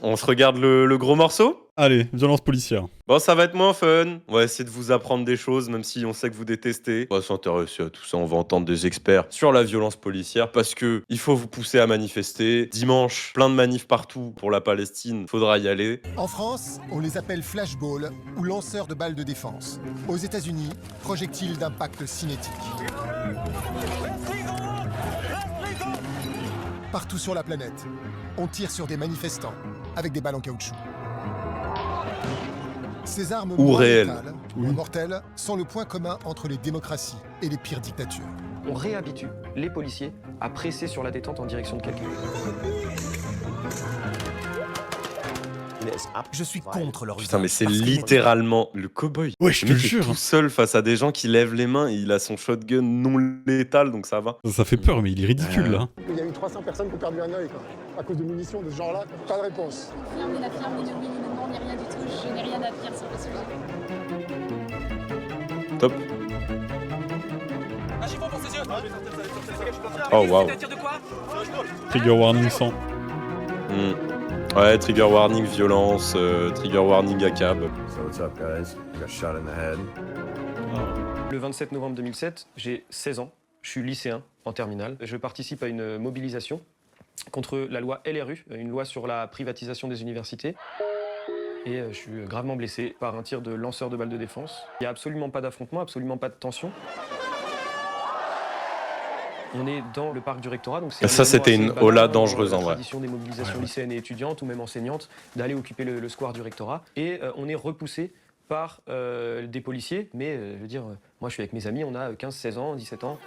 On se regarde le gros morceau? Allez, violence policière. Bon, ça va être moins fun. On va essayer de vous apprendre des choses, même si on sait que vous détestez. On va s'intéresser à tout ça. On va entendre des experts sur la violence policière parce que il faut vous pousser à manifester. Dimanche, plein de manifs partout pour la Palestine. Faudra y aller. En France, on les appelle flashballs ou lanceurs de balles de défense. Aux États-Unis, projectiles d'impact cinétique. Partout sur la planète, on tire sur des manifestants avec des balles en caoutchouc. Ces armes Ou moins réelles. létales, ou mortelles, sont le point commun entre les démocraties et les pires dictatures. On réhabitue les policiers à presser sur la détente en direction de quelqu'un. Je suis contre leur Putain, mais c'est usage, parce que- littéralement le cow-boy. Ouais, je Le te mec est jure. tout seul face à des gens qui lèvent les mains et il a son shotgun non létal, donc ça va. Ça fait peur, mais il est ridicule là. Il y a eu 300 personnes qui ont perdu un œil, à cause de munitions de ce genre-là. Pas de réponse. Rien n'est la firme, ni de oui, ni de non, ni rien du tout. Je n'ai rien à dire sur le sujet. Top. Oh waouh. Trigger warning 100. Ouais, trigger warning violence, trigger warning ACAB. So what's up, guys? Got shot in the head. Le 27 novembre 2007, j'ai 16 ans, je suis lycéen en terminale. Je participe à une mobilisation contre la loi LRU, une loi sur la privatisation des universités. Et je suis gravement blessé par un tir de lanceur de balles de défense. Il n'y a absolument pas d'affrontement, absolument pas de tension. On est dans le parc du rectorat. Donc c'est Ça, c'était une hola dangereuse, dans en la vrai. tradition des mobilisations lycéennes et étudiantes ou même enseignantes d'aller occuper le square du rectorat. Et on est repoussé par des policiers. Mais je veux dire, moi je suis avec mes amis, on a 15, 16 ans, 17 ans.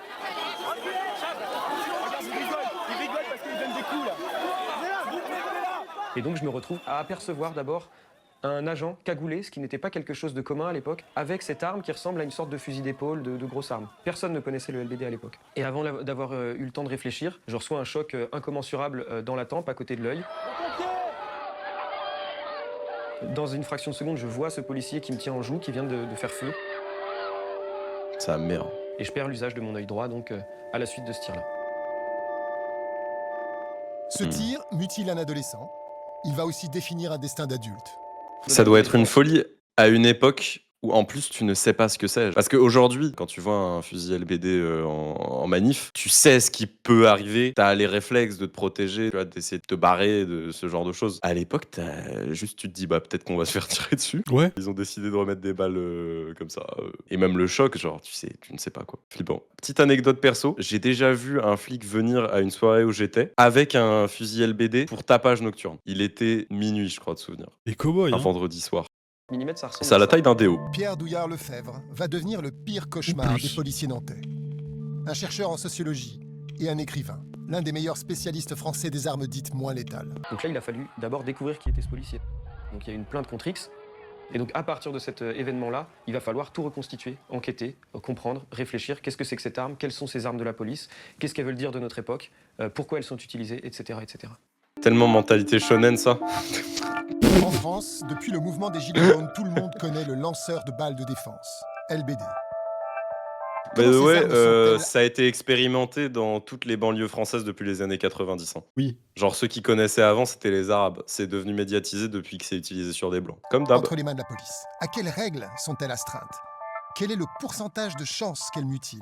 Et donc je me retrouve à apercevoir d'abord un agent cagoulé, ce qui n'était pas quelque chose de commun à l'époque, avec cette arme qui ressemble à une sorte de fusil d'épaule, de grosse arme. Personne ne connaissait le LBD à l'époque. Et avant d'avoir eu le temps de réfléchir, je reçois un choc incommensurable dans la tempe, à côté de l'œil. Dans une fraction de seconde, je vois ce policier qui me tient en joue, qui vient de faire feu. Ça merde. Et je perds l'usage de mon œil droit, donc à la suite de ce tir-là. Ce tir mutile un adolescent. Il va aussi définir un destin d'adulte. Ça doit être une folie à une époque où en plus tu ne sais pas ce que c'est. Parce qu'aujourd'hui, quand tu vois un fusil LBD en manif, tu sais ce qui peut arriver. T'as les réflexes de te protéger, tu vois, d'essayer de te barrer de ce genre de choses. À l'époque, juste tu te dis bah peut-être qu'on va se faire tirer dessus. Ouais. Ils ont décidé de remettre des balles comme ça. Et même le choc, genre tu ne sais pas quoi. Flippant. Petite anecdote perso, j'ai déjà vu un flic venir à une soirée où j'étais avec un fusil LBD pour tapage nocturne. Il était minuit, je crois, de souvenir. Et cowboy. Un Hein. vendredi soir. Millimètre, ça ressemble C'est à la ça. taille d'un déo. Pierre Douillard-Lefebvre va devenir le pire cauchemar plus. des policiers nantais. Un chercheur en sociologie et un écrivain, l'un des meilleurs spécialistes français des armes dites moins létales. Donc là, il a fallu d'abord découvrir qui était ce policier. Donc il y a eu une plainte contre X. Et donc à partir de cet événement-là, il va falloir tout reconstituer, enquêter, comprendre, réfléchir. Qu'est-ce que c'est que cette arme? Quelles sont ces armes de la police? Qu'est-ce qu'elles veulent dire de notre époque? Pourquoi elles sont utilisées? Etc. etc. Tellement mentalité shonen, ça. En France, depuis le mouvement des Gilets jaunes, tout le monde connaît le lanceur de balles de défense, LBD. By Comment the ces way, armes sont-elles ça a été expérimenté dans toutes les banlieues françaises depuis les années 90. Hein. Oui. Genre ceux qui connaissaient avant, c'était les Arabes. C'est devenu médiatisé depuis que c'est utilisé sur des Blancs. Comme d'hab. entre les mains de la police? À quelles règles sont-elles astreintes? Quel est le pourcentage de chances qu'elles mutilent?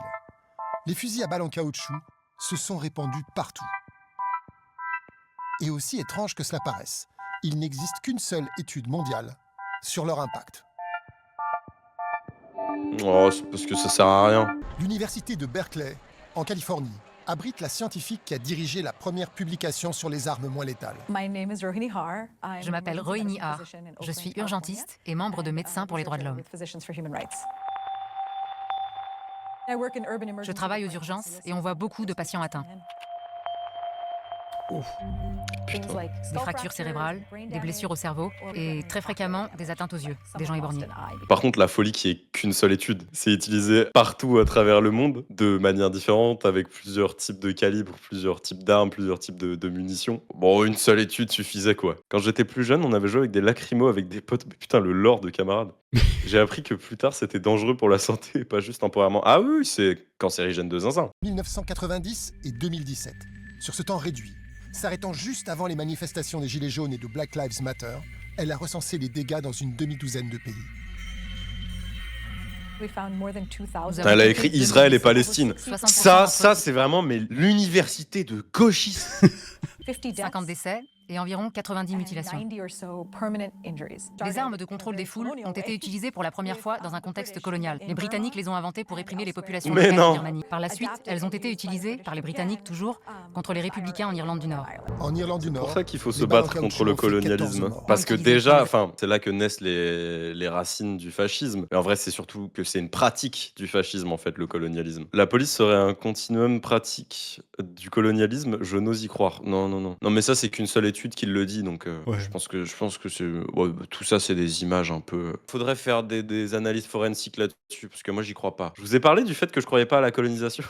Les fusils à balles en caoutchouc se sont répandus partout. Et aussi étrange que cela paraisse, il n'existe qu'une seule étude mondiale sur leur impact. Oh, c'est parce que ça sert à rien. L'université de Berkeley, en Californie, abrite la scientifique qui a dirigé la première publication sur les armes moins létales. Je m'appelle Rohini Har. Je suis urgentiste et membre de Médecins pour les droits de l'homme. Je travaille aux urgences et on voit beaucoup de patients atteints. Des fractures cérébrales, des blessures au cerveau et très fréquemment des atteintes aux yeux, des gens éborgnés. Par contre, la folie qui est qu'une seule étude, c'est utilisé partout à travers le monde, de manière différente, avec plusieurs types de calibres, plusieurs types d'armes, plusieurs types de munitions. Bon, une seule étude suffisait, quoi. Quand j'étais plus jeune, on avait joué avec des lacrymos avec des potes. Mais putain, le lore de camarades. J'ai appris que plus tard, c'était dangereux pour la santé et pas juste temporairement. Ah oui, c'est cancérigène de zinzin. 1990 et 2017. Sur ce temps réduit, S'arrêtant juste avant les manifestations des Gilets jaunes et de Black Lives Matter, elle a recensé les dégâts dans une demi-douzaine de pays. Elle a écrit Israël et Palestine. 60% Ça, d'entre c'est vraiment l'université de gauchistes. 50 décès et environ 90 mutilations. Les armes de contrôle des foules ont été utilisées pour la première fois dans un contexte colonial. Les Britanniques les ont inventées pour réprimer les populations Mais locales non. en Birmanie. Par la suite, elles ont été utilisées par les Britanniques toujours contre les républicains en Irlande du Nord. En Irlande du C'est Nord, pour ça qu'il faut se les balles en battre contre caoutchouc le ont fait 14 colonialisme. morts. Parce que Utilisé déjà, comme- c'est là que naissent les racines du fascisme. Mais en vrai, c'est surtout que c'est une pratique du fascisme, en fait, le colonialisme. La police serait un continuum pratique du colonialisme, je n'ose y croire. Non, non, non. Non, mais ça, c'est qu'une seule étude qui le dit, donc Ouais. je pense que c'est... ouais, tout ça, c'est des images un peu... Faudrait faire des analyses forensiques là-dessus, parce que moi, j'y crois pas. Je vous ai parlé du fait que je croyais pas à la colonisation.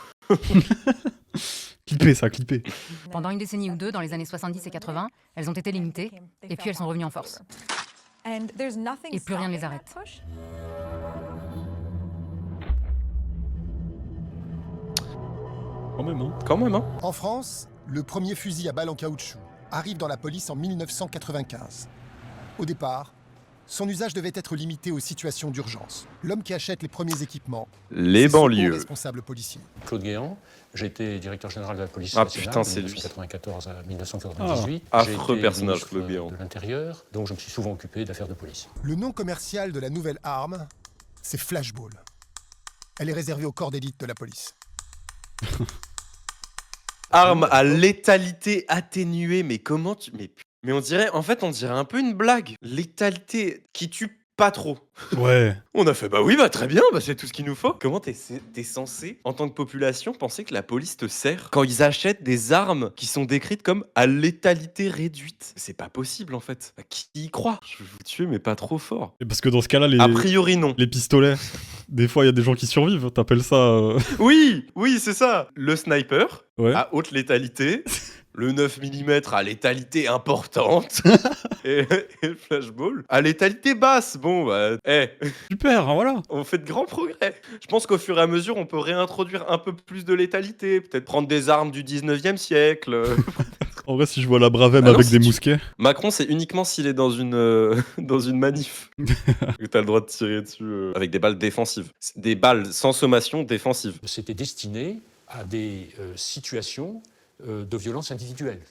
Clippé, ça, clippé. Pendant une décennie ou deux, dans les années 70 et 80, elles ont été limitées et puis elles sont revenues en force. Et plus rien ne les arrête. Quand même, hein. Quand même, hein. En France, le premier fusil à balles en caoutchouc arrive dans la police en 1995. Au départ, son usage devait être limité aux situations d'urgence. L'homme qui achète les premiers équipements, Les c'est ce haut banlieues. responsable policier. Claude Guéant, j'étais directeur général de la police Ah, nationale putain, de c'est lui. 1994 à 1998. Ah, J'ai affreux été personnage, ministre Claude Guéant. de l'Intérieur, donc je me suis souvent occupé d'affaires de police. Le nom commercial de la nouvelle arme, c'est Flashball. Elle est réservée au corps d'élite de la police. Arme à létalité atténuée, mais comment tu... Mais on dirait un peu une blague. Létalité qui tue pas trop. Ouais. On a fait, bah oui, bah très bien, bah c'est tout ce qu'il nous faut. Comment t'es censé, en tant que population, penser que la police te sert quand ils achètent des armes qui sont décrites comme à létalité réduite? C'est pas possible, en fait. Bah, qui y croit? Je vais vous tuer, mais pas trop fort. Et parce que dans ce cas-là, les, A priori, non. les pistolets, des fois, il y a des gens qui survivent. T'appelles ça... Oui, oui, c'est ça. Le sniper, Ouais. à haute létalité. Le 9 mm à létalité importante. et le flashball à létalité basse. Bon, bah, Super, hein, voilà. on fait de grands progrès. Je pense qu'au fur et à mesure, on peut réintroduire un peu plus de létalité. Peut-être prendre des armes du 19e siècle. En vrai, si je vois la Bravem Ah non, avec si des tu- mousquets... Macron, c'est uniquement s'il est dans une, dans une manif que t'as le droit de tirer dessus avec des balles défensives. Des balles sans sommation défensives. C'était destiné à des situations de violence individuelle.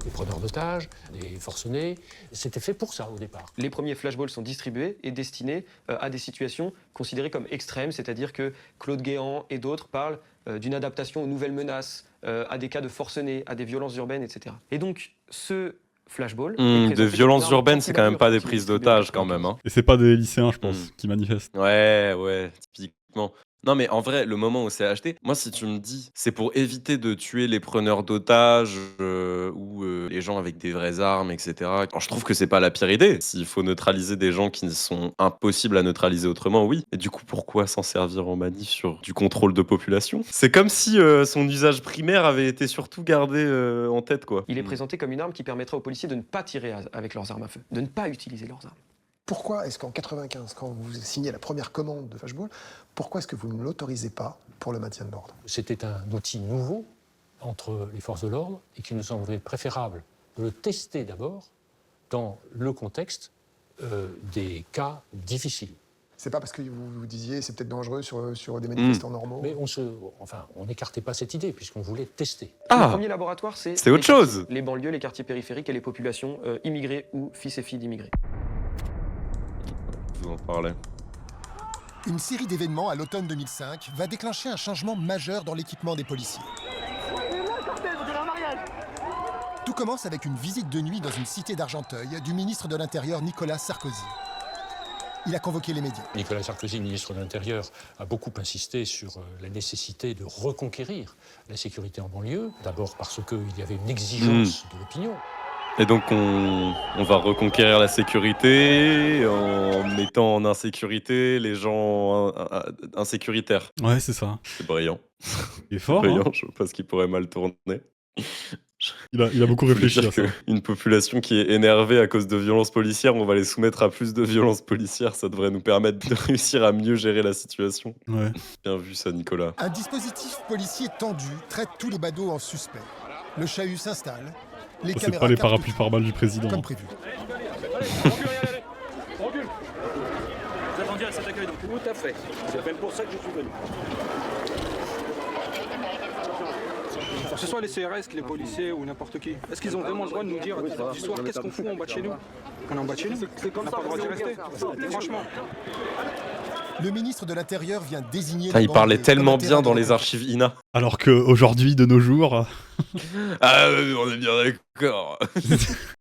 Des preneurs d'otages, des forcenés, c'était fait pour ça au départ. Les premiers flashballs sont distribués et destinés à des situations considérées comme extrêmes, c'est-à-dire que Claude Guéant et d'autres parlent d'une adaptation aux nouvelles menaces, à des cas de forcenés, à des violences urbaines, etc. Et donc, ce flashball... est De présenté comme violences une arme urbaines, c'est quand même pas des anti-bavure prises qui est d'otages quand distribuée. même. Hein. Et c'est pas des lycéens, je pense, qui manifestent. Ouais, typiquement. Non, mais en vrai, le moment où c'est acheté, moi, si tu me dis, c'est pour éviter de tuer les preneurs d'otages ou les gens avec des vraies armes, etc. Alors, je trouve que c'est pas la pire idée. S'il faut neutraliser des gens qui sont impossibles à neutraliser autrement, oui. Et du coup, pourquoi s'en servir en manif sur du contrôle de population? C'est comme si son usage primaire avait été surtout gardé en tête, quoi. Il est présenté comme une arme qui permettra aux policiers de ne pas tirer avec leurs armes à feu, de ne pas utiliser leurs armes. Pourquoi est-ce qu'en 95, quand vous signez la première commande de Flashball, pourquoi est-ce que vous ne l'autorisez pas pour le maintien de l'ordre? C'était un outil nouveau entre les forces de l'ordre et qu'il nous semblait préférable de le tester d'abord dans le contexte des cas difficiles. C'est pas parce que vous vous disiez c'est peut-être dangereux sur des manifestants normaux? Mais on n'écartait pas cette idée puisqu'on voulait tester. Ah, Le premier laboratoire, c'est c'est autre les quartiers, chose. Les banlieues, les quartiers périphériques et les populations immigrées ou fils et filles d'immigrés. Je vous en parlais. Une série d'événements à l'automne 2005 va déclencher un changement majeur dans l'équipement des policiers. Tout commence avec une visite de nuit dans une cité d'Argenteuil du ministre de l'Intérieur Nicolas Sarkozy. Il a convoqué les médias. Nicolas Sarkozy, ministre de l'Intérieur, a beaucoup insisté sur la nécessité de reconquérir la sécurité en banlieue. D'abord parce qu'il y avait une exigence de l'opinion. Et donc, on va reconquérir la sécurité en mettant en insécurité les gens insécuritaires. Ouais, c'est ça. C'est brillant. Il est fort, Brillant, hein. je sais pas ce qui pourrait mal tourner. Il a beaucoup réfléchi à ça. Une population qui est énervée à cause de violences policières, on va les soumettre à plus de violences policières. Ça devrait nous permettre de réussir à mieux gérer la situation. Ouais. Bien vu ça, Nicolas. Un dispositif policier tendu traite tous les badauds en suspects. Le chahut s'installe. Les C'est caméras pas les captent parapluies tout, pare-balles du président. comme prévu. Vous attendiez à cet accueil donc. Tout à fait. C'est même pour ça que je suis venu. Que ce soit les CRS, les policiers ou n'importe qui, est-ce qu'ils ont vraiment le droit de nous dire du soir qu'est-ce qu'on fout en bas de chez nous? On est en bas de chez nous, on n'a pas le droit d'y rester. Franchement. Le ministre de l'Intérieur vient désigner... Putain, les il parlait bandits tellement comme bien dans terrain les de archives INA. Alors qu'aujourd'hui, de nos jours, Ah, on est bien d'accord.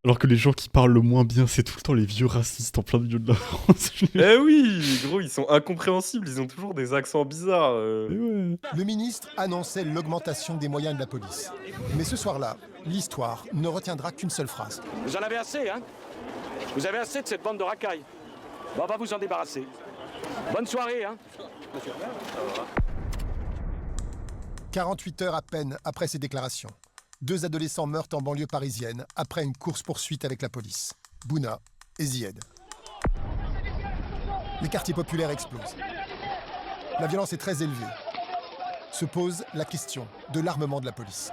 alors que les gens qui parlent le moins bien, c'est tout le temps les vieux racistes en plein milieu de la France. Eh oui, gros, ils sont incompréhensibles, ils ont toujours des accents bizarres. Et ouais. Le ministre annonçait l'augmentation des moyens de la police. Mais ce soir-là, l'histoire ne retiendra qu'une seule phrase. Vous en avez assez, hein? Vous avez assez de cette bande de racailles. Bon, on va vous en débarrasser. Bonne soirée, hein? 48 heures à peine après ces déclarations, 2 adolescents meurent en banlieue parisienne après une course-poursuite avec la police. Bouna et Zied. Les quartiers populaires explosent. La violence est très élevée. Se pose la question de l'armement de la police.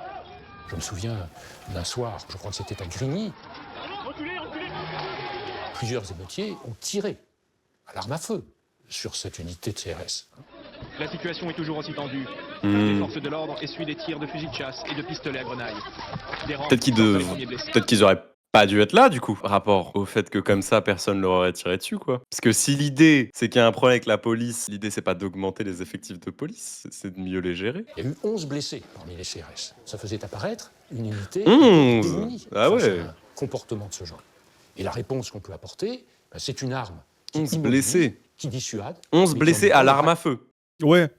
Je me souviens d'un soir, je crois que c'était à Grigny, plusieurs émeutiers ont tiré à l'arme à feu sur cette unité de CRS. La situation est toujours aussi tendue. Les forces de l'ordre essuient des tirs de fusils de chasse et de pistolets à grenaille. Peut-être qu'ils auraient pas dû être là, du coup, rapport au fait que comme ça, personne leur aurait tiré dessus, quoi. Parce que si l'idée, c'est qu'il y a un problème avec la police, l'idée, c'est pas d'augmenter les effectifs de police, c'est de mieux les gérer. Il y a eu 11 blessés parmi les CRS. Ça faisait apparaître une unité 11 démunie Ah face ouais. à un comportement de ce genre. Et la réponse qu'on peut apporter, ben, c'est une arme qui 11 immobilise, blessés. qui dissuade. 11 mais blessés qui en à même temps l'arme à feu. Ouais.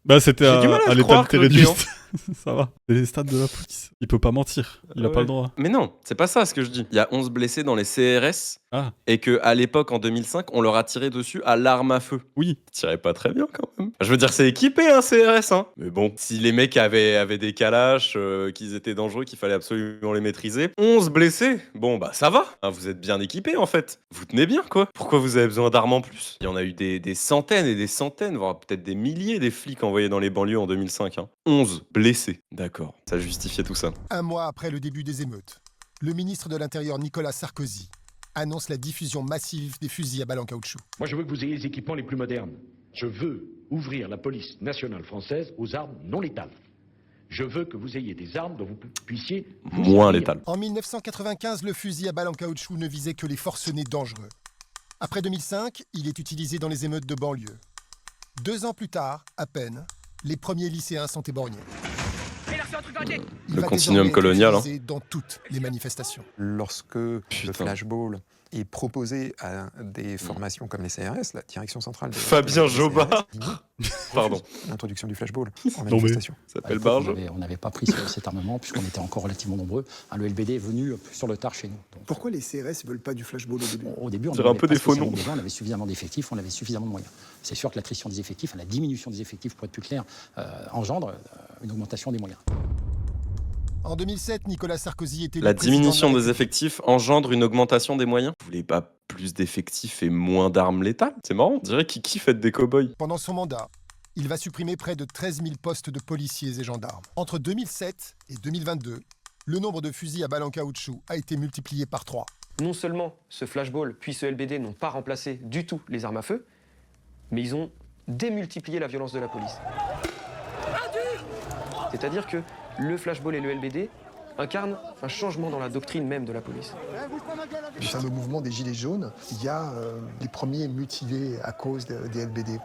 Bah c'était J'ai du mal à à le croire, létalité Claude réduite. Ça va. C'est les stades de la police. Il peut pas mentir. Il a pas le droit. Mais non, c'est pas ça ce que je dis. Il y a 11 blessés dans les CRS Ah. et qu'à l'époque, en 2005, on leur a tiré dessus à l'arme à feu. Oui. Ils tiraient pas très bien quand même. Je veux dire, c'est équipé un CRS, hein. Mais bon, si les mecs avaient des calaches, qu'ils étaient dangereux, qu'il fallait absolument les maîtriser. 11 blessés, bon bah ça va. Hein, vous êtes bien équipés en fait. Vous tenez bien quoi. Pourquoi vous avez besoin d'armes en plus? Il y en a eu des centaines et des centaines, voire peut-être des milliers des flics envoyés dans les banlieues en 2005. Hein. 11 blessés. D'accord, ça justifiait tout ça. Un mois après le début des émeutes, le ministre de l'Intérieur Nicolas Sarkozy annonce la diffusion massive des fusils à balles en caoutchouc. Moi, je veux que vous ayez les équipements les plus modernes. Je veux ouvrir la police nationale française aux armes non létales. Je veux que vous ayez des armes dont vous puissiez... Moins létales. En 1995, le fusil à balles en caoutchouc ne visait que les forcenés dangereux. Après 2005, il est utilisé dans les émeutes de banlieue. 2 ans plus tard, à peine, les premiers lycéens sont éborgnés. Le continuum colonial. Utilisé dans toutes les manifestations. Lorsque le flashball est proposé à des formations comme les CRS, la direction centrale de Fabien Jobin. Pardon. L'introduction du flashball en Non, manifestation. Ça s'appelle Barge. On n'avait pas pris cet armement puisqu'on était encore relativement nombreux. Le LBD est venu sur le tard chez nous. Donc, pourquoi les CRS ne veulent pas du flashball au début? Au début, on dirait un avait peu pas des faux noms. spécialement besoin, on avait suffisamment d'effectifs, on avait suffisamment de moyens. C'est sûr que l'attrition des effectifs, la diminution des effectifs, pour être plus clair, engendre une augmentation des moyens. En 2007, Nicolas Sarkozy était La le président diminution de la des effectifs engendre une augmentation des moyens. Vous voulez pas plus d'effectifs et moins d'armes létales? C'est marrant, on dirait qu'il kiffe être des cow-boys. Pendant son mandat, il va supprimer près de 13 000 postes de policiers et gendarmes. Entre 2007 et 2022, le nombre de fusils à balles en caoutchouc a été multiplié par 3. Non seulement ce flashball puis ce LBD n'ont pas remplacé du tout les armes à feu, mais ils ont démultiplié la violence de la police. C'est-à-dire que le flashball et le LBD incarnent un changement dans la doctrine même de la police. Du fameux mouvement des Gilets jaunes, il y a les premiers mutilés à cause des LBD.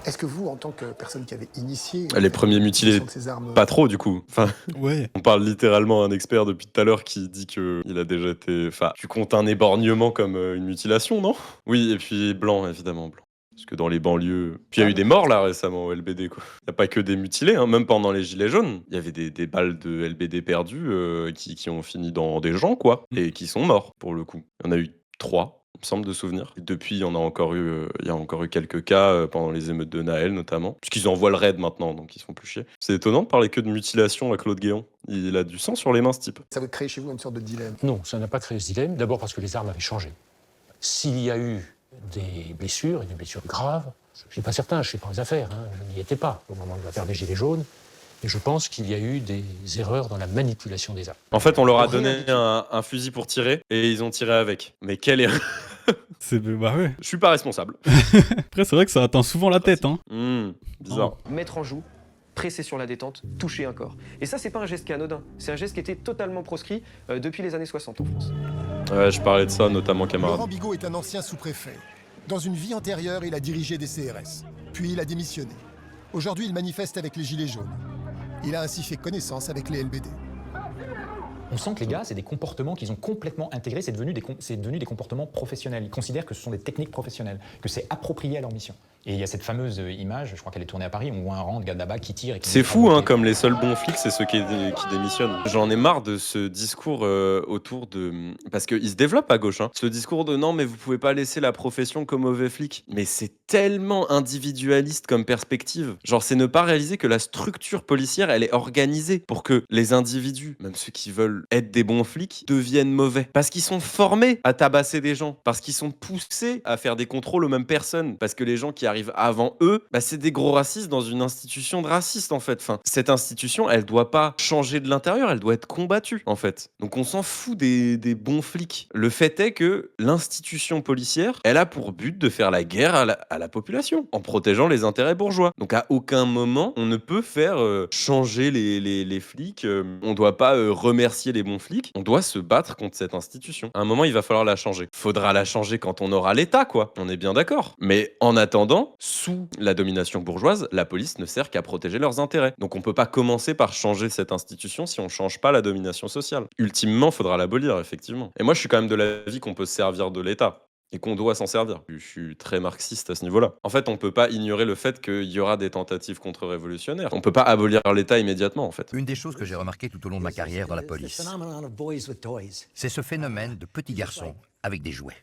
Est-ce que vous, en tant que personne qui avait initié... Les premiers mutilés, de ces armes... pas trop du coup. Enfin, ouais. On parle littéralement à un expert depuis tout à l'heure qui dit qu'il a déjà été... Enfin, tu comptes un éborgnement comme une mutilation, non? Oui, et puis blanc, évidemment, blanc. Parce que dans les banlieues... Puis il y a eu des morts là récemment au LBD, quoi. Il n'y a pas que des mutilés, hein. Même pendant les Gilets jaunes, il y avait des balles de LBD perdues qui ont fini dans des gens, quoi. Et qui sont morts, pour le coup. Il y en a eu 3. Il me semble de souvenir. Et depuis, il y a encore eu quelques cas pendant les émeutes de Naël, notamment. Puisqu'ils envoient le raid maintenant, donc ils se font plus chier. C'est étonnant de parler que de mutilation à Claude Guéant. Il a du sang sur les mains, ce type. Ça veut créer chez vous une sorte de dilemme? Non, ça n'a pas créé ce dilemme. D'abord parce que les armes avaient changé. S'il y a eu des blessures, et des blessures graves, je ne suis pas certain, je ne sais pas les affaires, hein, je n'y étais pas au moment de l'affaire des Gilets jaunes, Et je pense qu'il y a eu des erreurs dans la manipulation des armes. En fait, on leur a donné un fusil pour tirer et ils ont tiré avec. Mais quelle erreur! Bah ouais. Je suis pas responsable. Après, c'est vrai que ça atteint souvent la tête, hein. Bizarre. Mettre en joue, presser sur la détente, toucher un corps. Et ça, c'est pas un geste qui est anodin. C'est un geste qui était totalement proscrit depuis les années 60 en France. Ouais, je parlais de ça, notamment camarade. Laurent Bigot est un ancien sous-préfet. Dans une vie antérieure, il a dirigé des CRS. Puis il a démissionné. Aujourd'hui, il manifeste avec les Gilets jaunes. Il a ainsi fait connaissance avec les LBD. On sent que les gars, c'est des comportements qu'ils ont complètement intégrés, c'est devenu des comportements professionnels. Ils considèrent que ce sont des techniques professionnelles, que c'est approprié à leur mission. Et il y a cette fameuse image, je crois qu'elle est tournée à Paris, on voit un rang de gars de là-bas qui tire et qui... C'est fou, hein, comme les seuls bons flics, c'est ceux qui démissionnent. J'en ai marre de ce discours autour de... Parce qu'il se développe à gauche, hein. Ce discours de non, mais vous pouvez pas laisser la profession comme mauvais flic. Mais c'est tellement individualiste comme perspective. Genre, c'est ne pas réaliser que la structure policière, elle est organisée pour que les individus, même ceux qui veulent être des bons flics, deviennent mauvais. Parce qu'ils sont formés à tabasser des gens. Parce qu'ils sont poussés à faire des contrôles aux mêmes personnes. Parce que les gens qui arrivent avant eux, bah, c'est des gros racistes dans une institution de racistes, en fait. Enfin, cette institution, elle doit pas changer de l'intérieur, elle doit être combattue, en fait. Donc on s'en fout des bons flics. Le fait est que l'institution policière, elle a pour but de faire la guerre à la population, en protégeant les intérêts bourgeois. Donc à aucun moment, on ne peut faire changer les flics. On doit pas remercier les bons flics. On doit se battre contre cette institution. À un moment, il va falloir la changer. Faudra la changer quand on aura l'État, quoi. On est bien d'accord. Mais en attendant, sous la domination bourgeoise, la police ne sert qu'à protéger leurs intérêts. Donc on peut pas commencer par changer cette institution si on change pas la domination sociale. Ultimement, faudra l'abolir, effectivement. Et moi, je suis quand même de l'avis qu'on peut se servir de l'État. Et qu'on doit s'en servir. Je suis très marxiste à ce niveau-là. En fait, on peut pas ignorer le fait qu'il y aura des tentatives contre-révolutionnaires. On peut pas abolir l'État immédiatement, en fait. Une des choses que j'ai remarquées tout au long de ma carrière dans la police, c'est ce phénomène de petits garçons avec des jouets.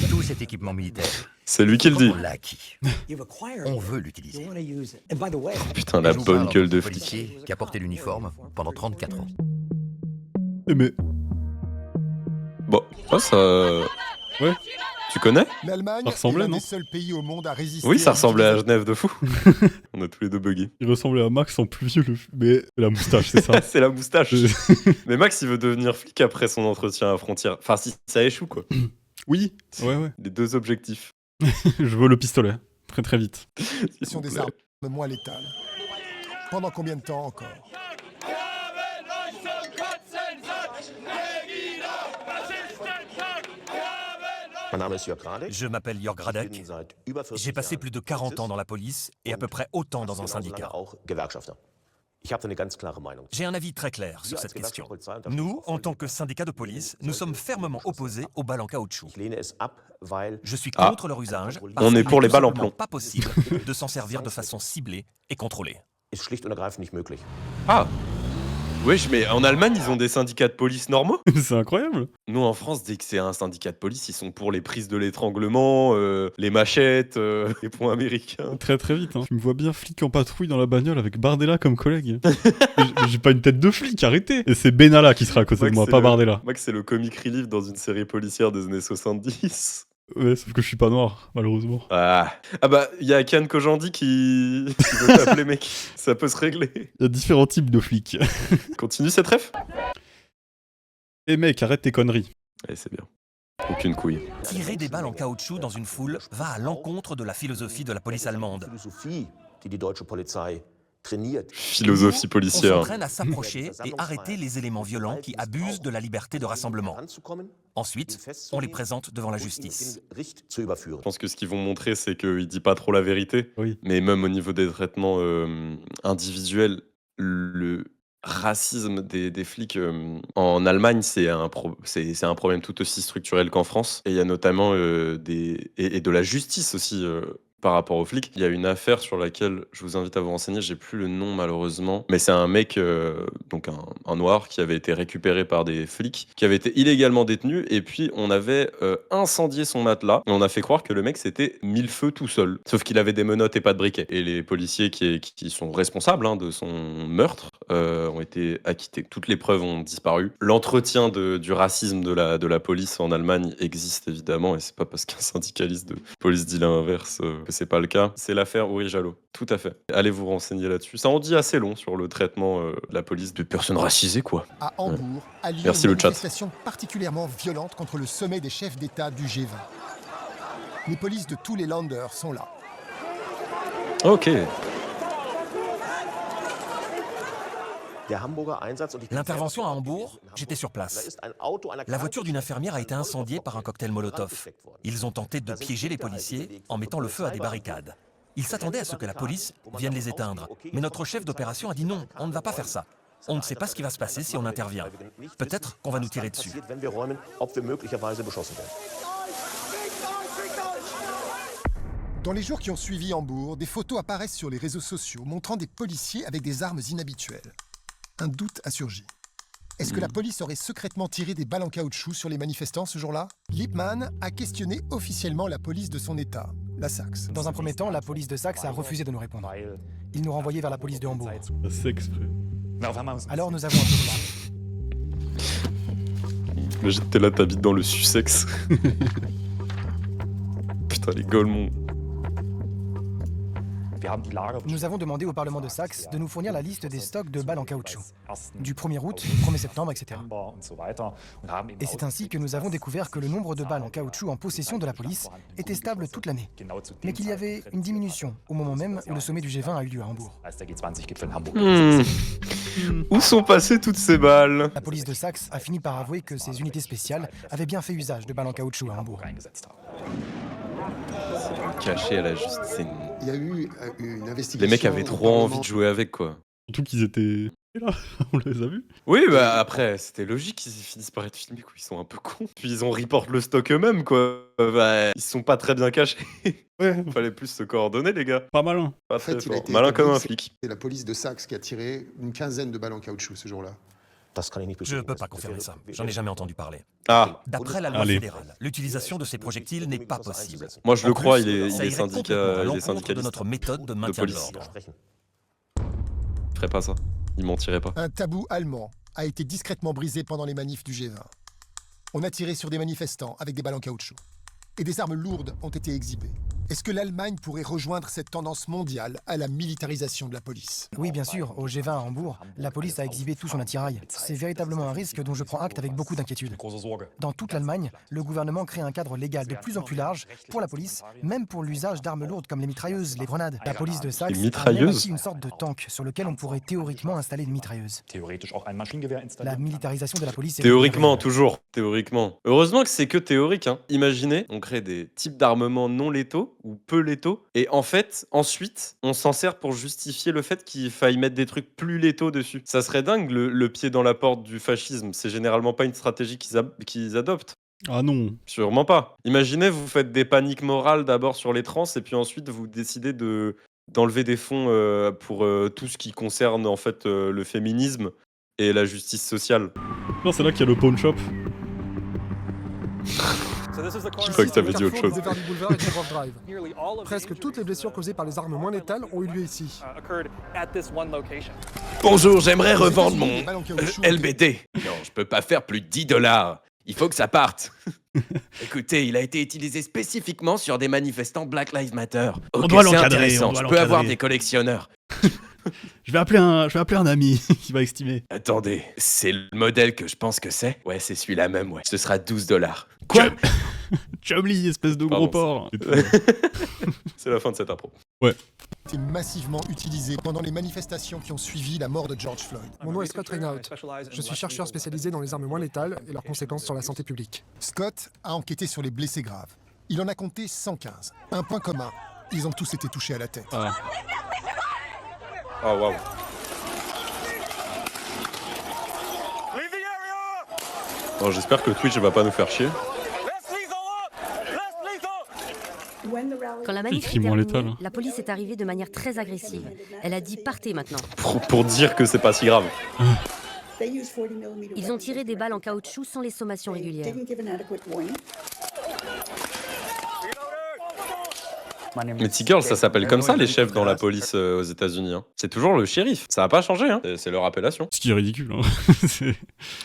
Tout cet équipement militaire. C'est lui qui le dit. On l'a acquis. On veut l'utiliser. Putain, la bonne gueule de flic. Policier qui a porté l'uniforme pendant 34 ans. Mais... Bon, ça... Ouais. Tu connais? L'Allemagne est l'un des seuls pays au monde à résister. Oui, ça ressemblait à Genève de fou. On a tous les deux buggés. Il ressemblait à Max en plus vieux, mais la moustache, c'est ça. C'est la moustache. Mais Max, il veut devenir flic après son entretien à frontière. Enfin, si ça échoue, quoi. Oui, ouais. Les deux objectifs. Je veux le pistolet, très très vite. Ce sont des armes moins létales. Pendant combien de temps encore? Je m'appelle Jörg Radek. J'ai passé plus de 40 ans dans la police et à peu près autant dans un syndicat. J'ai un avis très clair sur cette question. Nous, en tant que syndicat de police, nous sommes fermement opposés aux balles en caoutchouc. Je suis contre leur usage parce on est pour les balles en qu'il n'est plomb. pas possible de s'en servir de façon ciblée et contrôlée. Ah wesh, mais en Allemagne, ils ont des syndicats de police normaux? C'est incroyable. Nous, en France, dès que c'est un syndicat de police, ils sont pour les prises de l'étranglement, les machettes, les points américains. Très très vite, hein. Tu me vois bien flic en patrouille dans la bagnole avec Bardella comme collègue. J'ai pas une tête de flic, arrêtez. Et c'est Benalla qui sera à côté de moi, pas Bardella. Moi, c'est le comic relief dans une série policière des années 70. Ouais, sauf que je suis pas noir, malheureusement. Ah bah, il y a Kian Kojandi qui veut t'appeler, mec. Ça peut se régler. Il y a différents types de flics. Continue cette ref. Eh mec, arrête tes conneries. Allez, c'est bien. Aucune couille. Tirer des balles en caoutchouc dans une foule va à l'encontre de la philosophie de la police allemande. Philosophie policière. On s'entraîne à s'approcher et arrêter les éléments violents qui abusent de la liberté de rassemblement. Ensuite, on les présente devant la justice. Je pense que ce qu'ils vont montrer, c'est qu'il dit pas trop la vérité. Oui. Mais même au niveau des traitements individuels, le racisme des flics en Allemagne, c'est un problème tout aussi structurel qu'en France. Et il y a notamment et de la justice aussi. Par rapport aux flics, il y a une affaire sur laquelle je vous invite à vous renseigner, j'ai plus le nom malheureusement, mais c'est un mec, donc un noir, qui avait été récupéré par des flics, qui avait été illégalement détenu, et puis on avait incendié son matelas, et on a fait croire que le mec s'était mis le feu tout seul, sauf qu'il avait des menottes et pas de briquet. Et les policiers qui sont responsables de son meurtre ont été acquittés. Toutes les preuves ont disparu. L'entretien du racisme de la police en Allemagne existe évidemment, et c'est pas parce qu'un syndicaliste de police dit l'inverse que c'est pas le cas. C'est l'affaire Uri Jallo. Tout à fait. Allez vous renseigner là-dessus. Ça en dit assez long sur le traitement de la police de personnes racisées, quoi. À Hambourg, a lieu Merci une le chat. manifestation particulièrement violente contre le sommet des chefs d'État du G20. Les polices de tous les Länder sont là. Ok. L'intervention à Hambourg, j'étais sur place. La voiture d'une infirmière a été incendiée par un cocktail Molotov. Ils ont tenté de piéger les policiers en mettant le feu à des barricades. Ils s'attendaient à ce que la police vienne les éteindre. Mais notre chef d'opération a dit non, on ne va pas faire ça. On ne sait pas ce qui va se passer si on intervient. Peut-être qu'on va nous tirer dessus. Dans les jours qui ont suivi Hambourg, des photos apparaissent sur les réseaux sociaux montrant des policiers avec des armes inhabituelles. Un doute a surgi. Est-ce que la police aurait secrètement tiré des balles en caoutchouc sur les manifestants ce jour-là? Lippmann a questionné officiellement la police de son État, la Saxe. Dans un premier temps, la police de Saxe a refusé de nous répondre. Ils nous renvoyaient vers la police de Hambourg. C'est exprès. Alors nous avons un peu de mal. Imagine, t'es là, t'habites dans le Sussex. Putain, les Golemons. Nous avons demandé au Parlement de Saxe de nous fournir la liste des stocks de balles en caoutchouc, du 1er août au 1er septembre, etc. Et c'est ainsi que nous avons découvert que le nombre de balles en caoutchouc en possession de la police était stable toute l'année, mais qu'il y avait une diminution au moment même où le sommet du G20 a eu lieu à Hambourg. Où sont passées toutes ces balles? La police de Saxe a fini par avouer que ces unités spéciales avaient bien fait usage de balles en caoutchouc à Hambourg. Caché à la justice. Il y a eu une investigation. Les mecs avaient trop envie de jouer avec, quoi. Surtout qu'ils étaient là, on les a vus. Oui, bah après, c'était logique qu'ils finissent par être filmés, quoi. Ils sont un peu cons. Puis ils ont report le stock eux-mêmes, quoi. Bah, ils sont pas très bien cachés. Ouais. Fallait plus se coordonner, les gars. Pas malin. Pas En fait, très il a fort. été Malin comme un établi, flic. c'est la police de Saxe qui a tiré une quinzaine de balles en caoutchouc ce jour-là. Je ne peux pas confirmer ça. J'en ai jamais entendu parler. Ah. D'après la loi Allez. fédérale, l'utilisation de ces projectiles n'est pas possible. Moi, je En le crois, plus, il ça est irait complètement à l'encontre syndicaliste. de notre méthode de maintien de police. l'ordre. Il ferait pas ça. Il mentirait pas. Un tabou allemand a été discrètement brisé pendant les manifs du G20. On a tiré sur des manifestants avec des balles en caoutchouc. Et des armes lourdes ont été exhibées. Est-ce que l'Allemagne pourrait rejoindre cette tendance mondiale à la militarisation de la police? Oui, bien sûr, au G20 à Hambourg, la police a exhibé tout son attirail. C'est véritablement un risque dont je prends acte avec beaucoup d'inquiétude. Dans toute l'Allemagne, le gouvernement crée un cadre légal de plus en plus large pour la police, même pour l'usage d'armes lourdes comme les mitrailleuses, les grenades. La police de Saxe a même acquis une sorte de tank sur lequel on pourrait théoriquement installer une mitrailleuse. La militarisation de la police est... Théoriquement, toujours. Théoriquement. Heureusement que c'est que théorique, hein. Imaginez, on crée des types d'armements non létaux ou peu létaux, et en fait, ensuite, on s'en sert pour justifier le fait qu'il faille mettre des trucs plus létaux dessus. Ça serait dingue, le pied dans la porte du fascisme. C'est généralement pas une stratégie qu'ils adoptent. Ah non. Sûrement pas. Imaginez, vous faites des paniques morales d'abord sur les trans, et puis ensuite, vous décidez d'enlever des fonds pour tout ce qui concerne en fait le féminisme et la justice sociale. Non, c'est là qu'il y a le pawn shop. Je crois que t'avais dit autre chose. Presque toutes les blessures causées par les armes moins létales ont eu lieu ici. Bonjour, j'aimerais revendre mon LBD. Non, je peux pas faire plus de $10. Il faut que ça parte. Écoutez, il a été utilisé spécifiquement sur des manifestants Black Lives Matter. On Ok, doit c'est l'encadrer, intéressant. on doit Je peux avoir l'encadrer. des collectionneurs. Je vais appeler un ami qui va estimer. Attendez, c'est le modèle que je pense que c'est? Ouais, c'est celui-là même, ouais. Ce sera $12. Quoi? Chumley, espèce de gros porc. C'est la fin de cette impro. Ouais. été massivement utilisé pendant les manifestations qui ont suivi la mort de George Floyd. Mon nom est Scott Reinhardt. Je suis chercheur spécialisé dans les armes moins létales et leurs conséquences sur la santé publique. Scott a enquêté sur les blessés graves. Il en a compté 115. Un point commun, ils ont tous été touchés à la tête. Ah waouh. Bon, j'espère que Twitch va pas nous faire chier. Quand la manif est terminée, la police est arrivée de manière très agressive. Elle a dit « partez maintenant ». Pour dire que c'est pas si grave. Ils ont tiré des balles en caoutchouc sans les sommations régulières. Mais T-Girl, ça s'appelle comme ça les chefs dans la police aux États-Unis. Hein. C'est toujours le shérif. Ça a pas changé. Hein. C'est leur appellation. Ce qui est ridicule. Hein.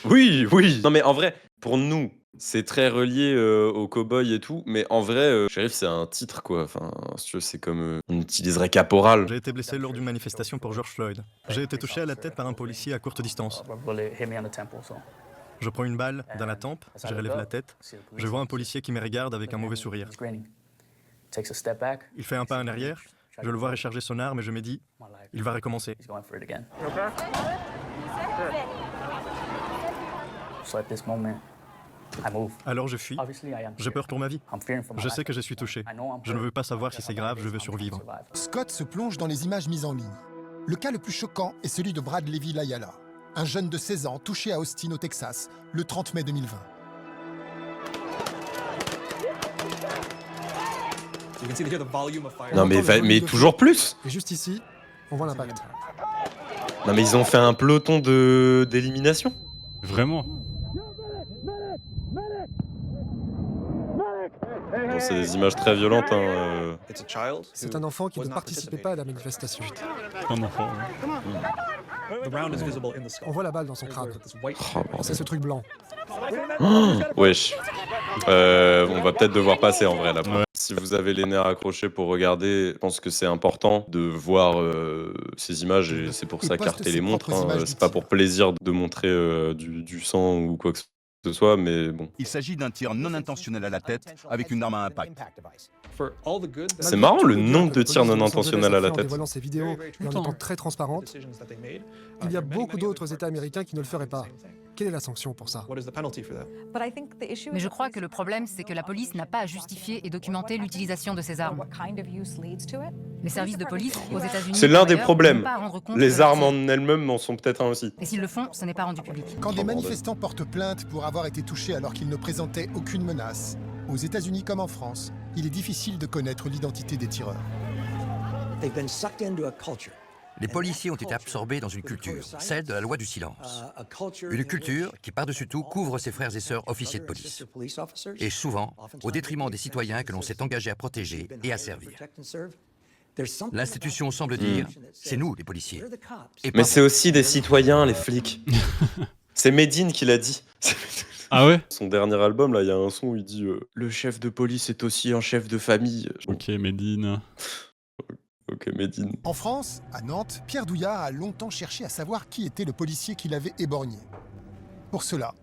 Oui, oui. Non mais en vrai, pour nous, C'est très relié aux cow-boys et tout, mais en vrai, shérif, c'est un titre, quoi. Enfin, si tu veux, c'est comme on utiliserait caporal. J'ai été blessé lors d'une manifestation pour George Floyd. J'ai été touché à la tête par un policier à courte distance. Je prends une balle dans la tempe, je relève la tête, je vois un policier qui me regarde avec un mauvais sourire. Il fait un pas en arrière, je le vois recharger son arme et je me dis, il va recommencer. Alors je fuis, j'ai peur pour ma vie. Je sais que je suis touché. Je ne veux pas savoir si c'est grave, je veux survivre. Scott se plonge dans les images mises en ligne. Le cas le plus choquant est celui de Brad Levy Layala, un jeune de 16 ans touché à Austin au Texas le 30 mai 2020. Non mais toujours plus. Et juste ici, on voit l'impact. Non mais ils ont fait un peloton d'élimination. Vraiment. Bon, c'est des images très violentes. Hein. C'est un enfant qui ne participait pas à la manifestation. Un enfant. On voit la balle dans son crâne. C'est ce truc blanc. Wesh. On va peut-être devoir passer en vrai là. Ouais. Si vous avez les nerfs accrochés pour regarder, je pense que c'est important de voir ces images et c'est pour ça qu'Arte les montre. Hein. C'est pas pour plaisir de montrer du sang ou quoi que ce soit, mais bon. Il s'agit d'un tir non intentionnel à la tête avec une arme à impact. C'est marrant le nombre de tirs non intentionnels à la tête. En dévoilant ces vidéos et en étant très transparente, il y a beaucoup d'autres États américains qui ne le feraient pas. Quelle est la sanction pour ça? Mais je crois que le problème, c'est que la police n'a pas à justifier et documenter l'utilisation de ces armes. Les services de police aux États-Unis. C'est l'un des problèmes. Les armes en elles-mêmes en sont peut-être un aussi. Et s'ils le font, ce n'est pas rendu public. Quand des manifestants portent plainte pour avoir été touchés alors qu'ils ne présentaient aucune menace, aux États-Unis comme en France, il est difficile de connaître l'identité des tireurs. Les policiers ont été absorbés dans une culture, celle de la loi du silence. Une culture qui, par-dessus tout, couvre ses frères et sœurs officiers de police. Et souvent, au détriment des citoyens que l'on s'est engagé à protéger et à servir. L'institution semble dire, c'est nous les policiers. Mais c'est aussi des citoyens, les flics. C'est Medine qui l'a dit. Ah ouais? Son dernier album, là, il y a un son où il dit le chef de police est aussi un chef de famille. Ok, Medine. Ok, Medine. En France, à Nantes, Pierre Douillard a longtemps cherché à savoir qui était le policier qui l'avait éborgné. Pour cela,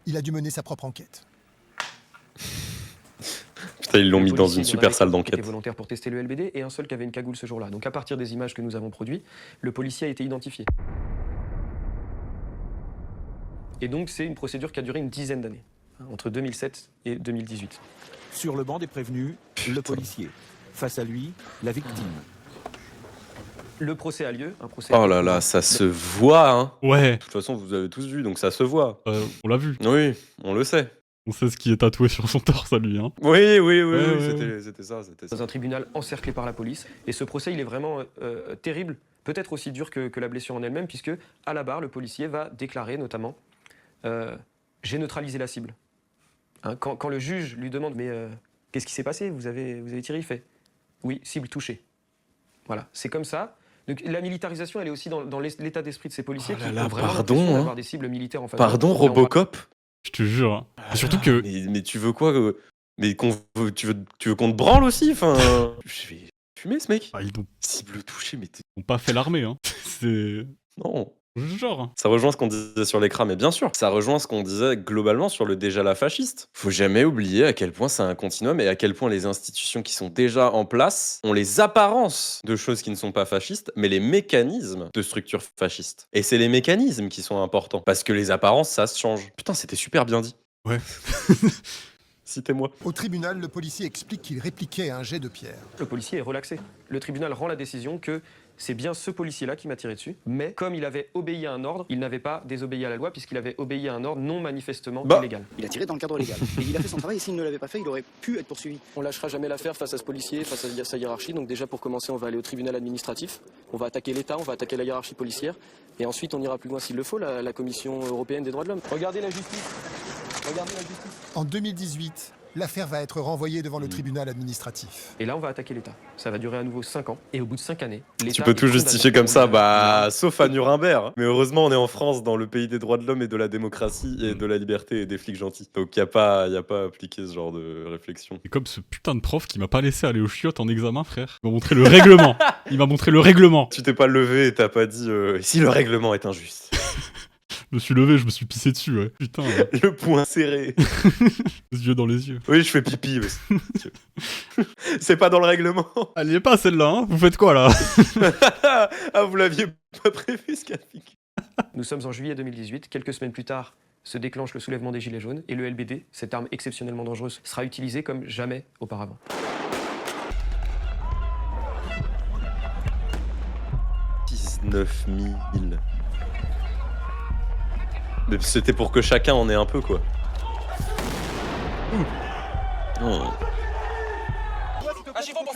il a dû mener sa propre enquête. Putain, ils l'ont mis dans une super salle d'enquête. Était volontaire pour tester le LBD et un seul qui avait une cagoule ce jour-là. Donc à partir des images que nous avons produites, le policier a été identifié. Et donc c'est une procédure qui a duré une dizaine d'années, entre 2007 et 2018. Sur le banc des prévenus, le policier. Face à lui, la victime. Le procès a lieu. Un procès oh là là, ça se voit, hein. Ouais. De toute façon, vous avez tous vu, donc ça se voit. On l'a vu. Oui, on le sait. On sait ce qui est tatoué sur son torse à lui, hein. Oui, c'était ça. Dans un tribunal encerclé par la police. Et ce procès, il est vraiment terrible, peut-être aussi dur que la blessure en elle-même, puisque à la barre, le policier va déclarer notamment j'ai neutralisé la cible. Hein, quand le juge lui demande mais qu'est-ce qui s'est passé, vous avez tiré, il fait oui, cible touchée. Voilà, c'est comme ça. Donc, la militarisation, elle est aussi dans l'état d'esprit de ces policiers qui ont vraiment l'impression d'avoir des cibles militaires en face. Pardon, Robocop. Je te jure. Hein. Surtout que. Mais tu veux quoi mais tu veux qu'on te branle aussi, enfin. Je vais fumer ce mec. Ah, ils ont cible touchée, mais ils ont pas fait l'armée, hein. C'est. Non. Genre. Ça rejoint ce qu'on disait sur l'écran, mais bien sûr, ça rejoint ce qu'on disait globalement sur le déjà la fasciste. Faut jamais oublier à quel point c'est un continuum et à quel point les institutions qui sont déjà en place ont les apparences de choses qui ne sont pas fascistes, mais les mécanismes de structure fasciste. Et c'est les mécanismes qui sont importants, parce que les apparences, ça se change. Putain, c'était super bien dit. Ouais. Citez-moi. Au tribunal, le policier explique qu'il répliquait un jet de pierre. Le policier est relaxé. Le tribunal rend la décision que c'est bien ce policier-là qui m'a tiré dessus, mais comme il avait obéi à un ordre, il n'avait pas désobéi à la loi puisqu'il avait obéi à un ordre non manifestement illégal. Il a tiré dans le cadre légal. Et il a fait son travail et s'il ne l'avait pas fait, il aurait pu être poursuivi. On lâchera jamais l'affaire face à ce policier, face à sa hiérarchie. Donc déjà pour commencer, on va aller au tribunal administratif, on va attaquer l'État, on va attaquer la hiérarchie policière, et ensuite on ira plus loin s'il le faut, la Commission européenne des droits de l'homme. Regardez la justice. Regardez la justice. En 2018, l'affaire va être renvoyée devant le tribunal administratif. Et là, on va attaquer l'État. Ça va durer à nouveau 5 ans. Et au bout de 5 années, l'État... Tu peux tout est justifier condamné comme pour ça, sauf à Nuremberg. Mais heureusement, on est en France, dans le pays des droits de l'homme et de la démocratie et de la liberté et des flics gentils. Donc y a pas à appliquer ce genre de réflexion. C'est comme ce putain de prof qui m'a pas laissé aller aux chiottes en examen, frère. Il m'a montré le règlement. Il m'a montré le règlement. Tu t'es pas levé et t'as pas dit si le règlement est injuste. Je me suis levé, je me suis pissé dessus, ouais. Putain. Le poing serré. Les yeux dans les yeux. Oui, je fais pipi aussi. C'est pas dans le règlement. Elle y est pas celle-là, hein. Vous faites quoi là? Ah, vous l'aviez pas prévu ce cas de figure. Nous sommes en juillet 2018. Quelques semaines plus tard, se déclenche le soulèvement des Gilets jaunes et le LBD, cette arme exceptionnellement dangereuse, sera utilisée comme jamais auparavant. « 19 000. » Mais c'était pour que chacun en ait un peu, quoi. Oh.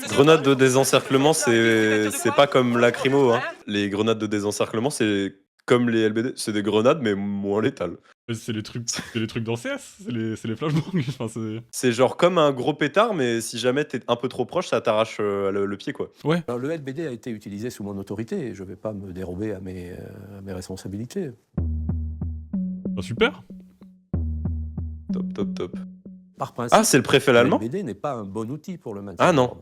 Grenade de désencerclement, c'est pas comme lacrymo, hein. Les grenades de désencerclement, c'est comme les LBD, c'est des grenades mais moins létales. C'est les trucs dans CS, c'est les flashbangs. Enfin, c'est genre comme un gros pétard, mais si jamais t'es un peu trop proche, ça t'arrache le pied, quoi. Ouais. Alors, le LBD a été utilisé sous mon autorité et je vais pas me dérober à mes responsabilités. Bah super. Top. Par principe, c'est le préfet l'allemand. Le LBD n'est pas un bon outil pour le maintien. Ah non.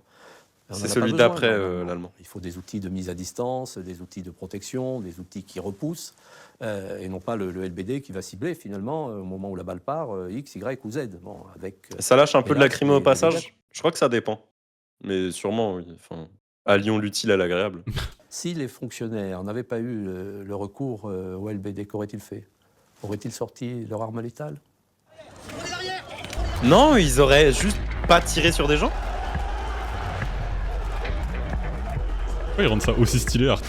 C'est celui d'après l'allemand. Il faut des outils de mise à distance, des outils de protection, des outils qui repoussent, et non pas le LBD qui va cibler finalement au moment où la balle part X, Y ou Z. Bon, avec, ça lâche un peu de lacrymo au passage. Je crois que ça dépend. Mais sûrement, oui. Enfin, allions l'utile à l'agréable. Si les fonctionnaires n'avaient pas eu le recours au LBD, qu'auraient-ils fait? Auraient-ils sorti leur arme létale? Non, ils auraient juste pas tiré sur des gens. Pourquoi ils rendent ça aussi stylé, Arte?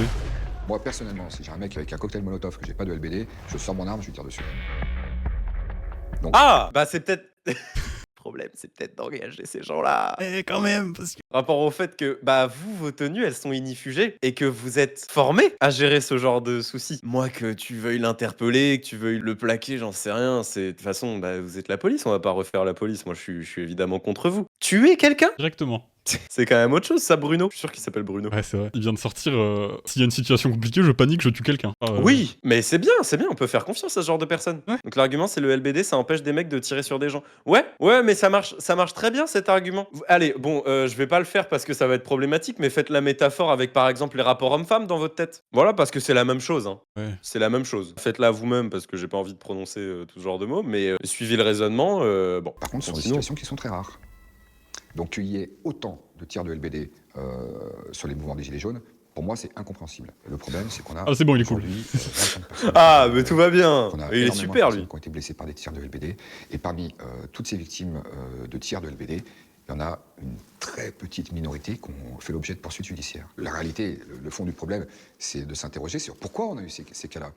Moi, personnellement, si j'ai un mec avec un cocktail Molotov que j'ai pas de LBD, je sors mon arme, je lui tire dessus. Donc... Ah, bah c'est peut-être... Le problème, c'est peut-être d'engager ces gens-là. Et quand même, parce que... Rapport au fait que, vos tenues, elles sont inifugées et que vous êtes formés à gérer ce genre de soucis. Moi, que tu veuilles l'interpeller, que tu veuilles le plaquer, j'en sais rien. De toute façon, vous êtes la police, on va pas refaire la police. Moi, je suis évidemment contre vous. Tuer quelqu'un? Directement. C'est quand même autre chose, ça, Bruno. Je suis sûr qu'il s'appelle Bruno. Ouais, c'est vrai. Il vient de sortir. S'il y a une situation compliquée, je panique, je tue quelqu'un. Oui, mais c'est bien, on peut faire confiance à ce genre de personnes. Ouais. Donc l'argument, c'est le LBD, ça empêche des mecs de tirer sur des gens. Ouais, mais ça marche très bien cet argument. Allez, bon, je vais pas le faire parce que ça va être problématique, mais faites la métaphore avec par exemple les rapports hommes-femmes dans votre tête. Voilà, parce que c'est la même chose. Hein. Ouais. C'est la même chose. Faites-la vous-même parce que j'ai pas envie de prononcer tout ce genre de mots, mais suivez le raisonnement. Bon. Par contre, ce sont des situations qui sont très rares. Donc qu'il y ait autant de tirs de LBD sur les mouvements des Gilets jaunes, pour moi, c'est incompréhensible. Le problème, c'est qu'on a... Ah, c'est bon, il est cool. Mais tout va bien. Il est super, lui. Qui ont été blessés par des tirs de LBD. Et parmi toutes ces victimes de tirs de LBD, il y en a une très petite minorité qui ont fait l'objet de poursuites judiciaires. La réalité, le fond du problème, c'est de s'interroger sur pourquoi on a eu ces cas-là.